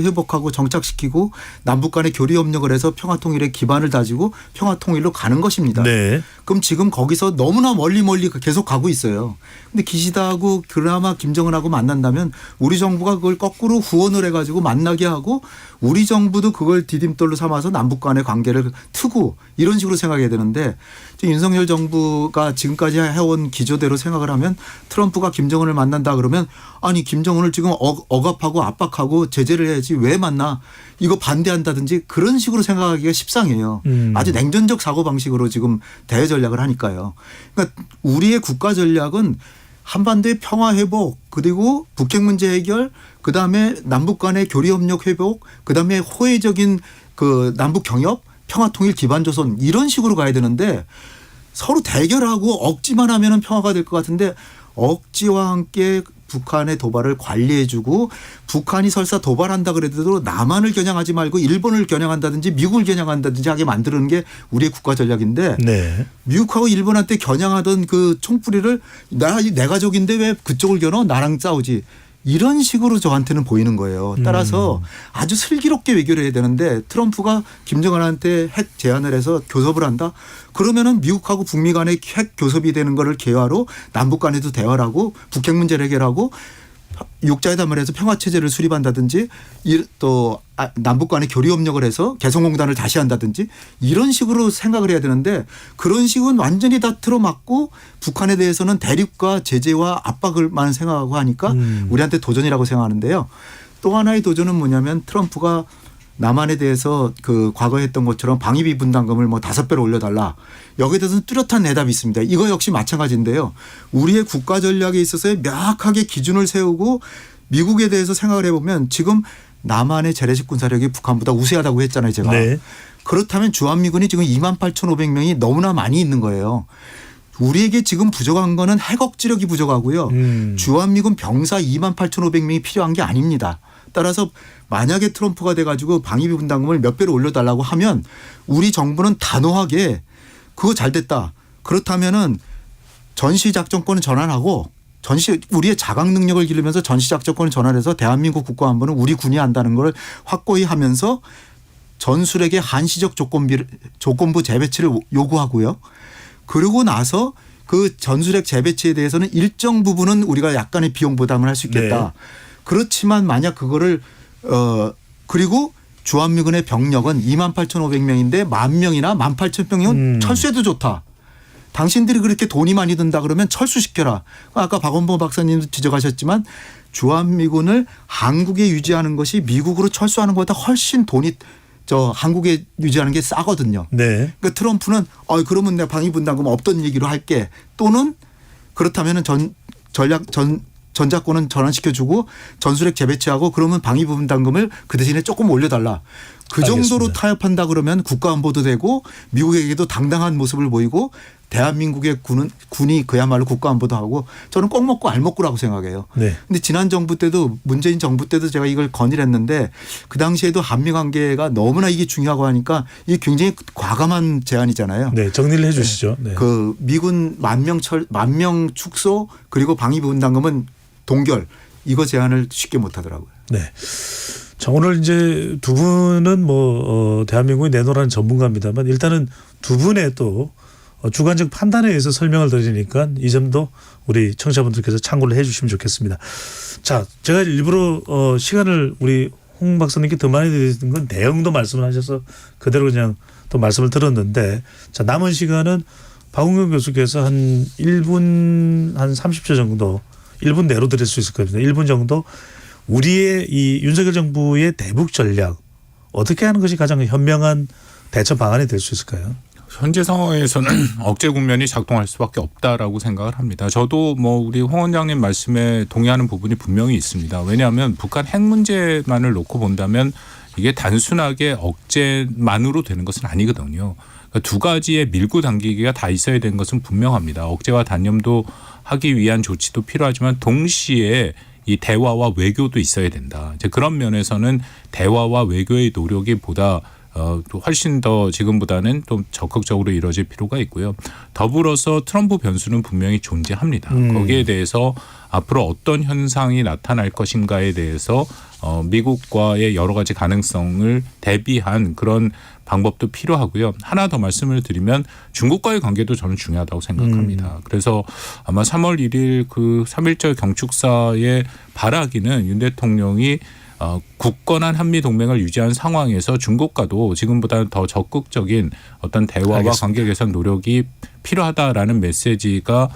회복하고 정착시키고 남북 간의 교류 협력을 해서 평화 통일의 기반을 다지고 평화 통일로 가는 것입니다. 네. 그럼 지금 거기서 너무나 멀리 계속 가고 있어요. 근데 기시다하고 그나마 김정은하고 만난다면 우리 정부가 그걸 거꾸로 후원을 해가지고 만나게 하고 우리 정부도 그걸 디딤돌로 삼아서 남북 간의 관계를 트고 이런 식으로 생각해야 되는데, 윤석열 정부가 지금까지 해온 기조대로 생각을 하면 트럼프가 김정은을 만난다 그러면 아니 김정은을 지금 억압하고 압박하고 제재를 해야지 왜 만나, 이거 반대한다든지 그런 식으로 생각하기가 십상해요. 아주 냉전적 사고방식으로 지금 대외 전략을 하니까요. 그러니까 우리의 국가 전략은 한반도의 평화 회복, 그리고 북핵 문제 해결, 그다음에 남북 간의 교류 협력 회복, 그다음에 호혜적인 그 남북 경협, 평화 통일 기반 조성, 이런 식으로 가야 되는데 서로 대결하고 억지만 하면은 평화가 될 것 같은데 억지와 함께 북한의 도발을 관리해주고 북한이 설사 도발한다 그래도 남한을 겨냥하지 말고 일본을 겨냥한다든지 미국을 겨냥한다든지 하게 만드는 게 우리의 국가 전략인데 네. 미국하고 일본한테 겨냥하던 그 총뿌리를 내 가족인데 왜 그쪽을 겨눠 나랑 싸우지. 이런 식으로 저한테는 보이는 거예요. 따라서 아주 슬기롭게 외교를 해야 되는데 트럼프가 김정은한테 핵 제안을 해서 교섭을 한다. 그러면은 미국하고 북미 간의 핵 교섭이 되는 거를 개화로 남북 간에도 대화를 하고 북핵 문제를 해결하고 육자회담을 해서 평화체제를 수립한다든지 또 남북 간의 교류협력을 해서 개성공단을 다시 한다든지 이런 식으로 생각을 해야 되는데 그런 식은 완전히 다 틀어막고 북한에 대해서는 대립과 제재와 압박을만 생각하고 하니까 우리한테 도전이라고 생각하는데요. 또 하나의 도전은 뭐냐면 트럼프가 남한에 대해서 그 과거에 했던 것처럼 방위비 분담금을 뭐 5배로 올려달라. 여기에 대해서는 뚜렷한 대답이 있습니다. 이거 역시 마찬가지인데요. 우리의 국가 전략에 있어서 명확하게 기준을 세우고 미국에 대해서 생각을 해보면 지금 남한의 재래식 군사력이 북한보다 우세하다고 했잖아요. 제가. 네. 그렇다면 주한미군이 지금 28,500명이 너무나 많이 있는 거예요. 우리에게 지금 부족한 거는 핵억지력이 부족하고요. 주한미군 병사 28,500명이 필요한 게 아닙니다. 따라서 만약에 트럼프가 돼가지고 방위비 분담금을 몇 배로 올려달라고 하면 우리 정부는 단호하게 그거 잘 됐다. 그렇다면은 전시작전권을 전환하고 우리의 자각 능력을 기르면서 전시작전권을 전환해서 대한민국 국가안보는 우리 군이 한다는 걸 확고히 하면서 전술핵의 한시적 조건부 재배치를 요구하고요. 그러고 나서 그 전술핵 재배치에 대해서는 일정 부분은 우리가 약간의 비용 부담을 할 수 있겠다. 네. 그렇지만 만약 그거를 그리고 주한미군의 병력은 28,500명인데 10,000명이나 18,000명이면 철수해도 좋다. 당신들이 그렇게 돈이 많이 든다 그러면 철수시켜라. 아까 박원봉 박사님도 지적하셨지만 주한미군을 한국에 유지하는 것이 미국으로 철수하는 것보다 훨씬 돈이 한국에 유지하는 게 싸거든요. 네. 그러니까 트럼프는 그러면 내가 방위 분담금 없던 얘기로 할게. 또는 그렇다면은 전자권은 전환시켜주고 전술핵 재배치하고 그러면 방위 분담금을 그 대신에 조금 올려달라. 그 정도로 알겠습니다. 타협한다 그러면 국가안보도 되고 미국에게도 당당한 모습을 보이고 대한민국의 군이 그야말로 국가안보도 하고 저는 꼭 먹고 알 먹고라고 생각해요. 네. 근데 지난 정부 때도 문재인 정부 때도 제가 이걸 건의를 했는데 그 당시에도 한미 관계가 너무나 이게 중요하고 하니까 이게 굉장히 과감한 제안이잖아요. 네, 정리를 해 주시죠. 네. 그 미군 10,000명 축소 그리고 방위 분담금은 동결 이거 제안을 쉽게 못 하더라고요. 네. 자, 오늘 이제 두 분은 대한민국이 내놓으라는 전문가입니다만 일단은 두 분의 또 주관적 판단에 의해서 설명을 드리니까 이 점도 우리 청취자분들께서 참고를 해 주시면 좋겠습니다. 자, 제가 일부러 시간을 우리 홍 박사님께 더 많이 드리는 건 내용도 말씀을 하셔서 그대로 그냥 또 말씀을 들었는데 자, 남은 시간은 박웅경 교수께서 한 1분 한 30초 정도 1분 내로 드릴 수 있을 겁니다. 1분 정도 우리의 이 윤석열 정부의 대북 전략 어떻게 하는 것이 가장 현명한 대처 방안이 될 수 있을까요? 현재 상황에서는 억제 국면이 작동할 수밖에 없다라고 생각을 합니다. 저도 우리 홍 원장님 말씀에 동의하는 부분이 분명히 있습니다. 왜냐하면 북한 핵 문제만을 놓고 본다면 이게 단순하게 억제만으로 되는 것은 아니거든요. 그러니까 두 가지의 밀고 당기기가 다 있어야 되는 것은 분명합니다. 억제와 단념도 하기 위한 조치도 필요하지만 동시에 이 대화와 외교도 있어야 된다. 이제 그런 면에서는 대화와 외교의 노력이 보다 훨씬 더 지금보다는 좀 적극적으로 이루어질 필요가 있고요. 더불어서 트럼프 변수는 분명히 존재합니다. 거기에 대해서 앞으로 어떤 현상이 나타날 것인가에 대해서 미국과의 여러 가지 가능성을 대비한 그런 방법도 필요하고요. 하나 더 말씀을 드리면 중국과의 관계도 저는 중요하다고 생각합니다. 그래서 아마 3월 1일 그 3.1절 경축사의 발악기는 윤 대통령이 굳건한 한미 동맹을 유지한 상황에서 중국과도 지금보다는 더 적극적인 어떤 대화와 알겠습니다. 관계 개선 노력이 필요하다라는 메시지가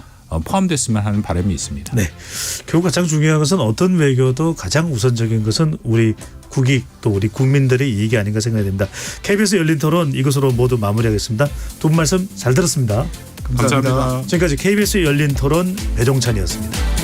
포함됐으면 하는 바람이 있습니다. 네. 결국 가장 중요한 것은 어떤 외교도 가장 우선적인 것은 우리 국익 또 우리 국민들의 이익이 아닌가 생각이 됩니다. KBS 열린 토론 이것으로 모두 마무리하겠습니다. 두 분 말씀 잘 들었습니다. 감사합니다. 지금까지 KBS 열린 토론 배종찬이었습니다.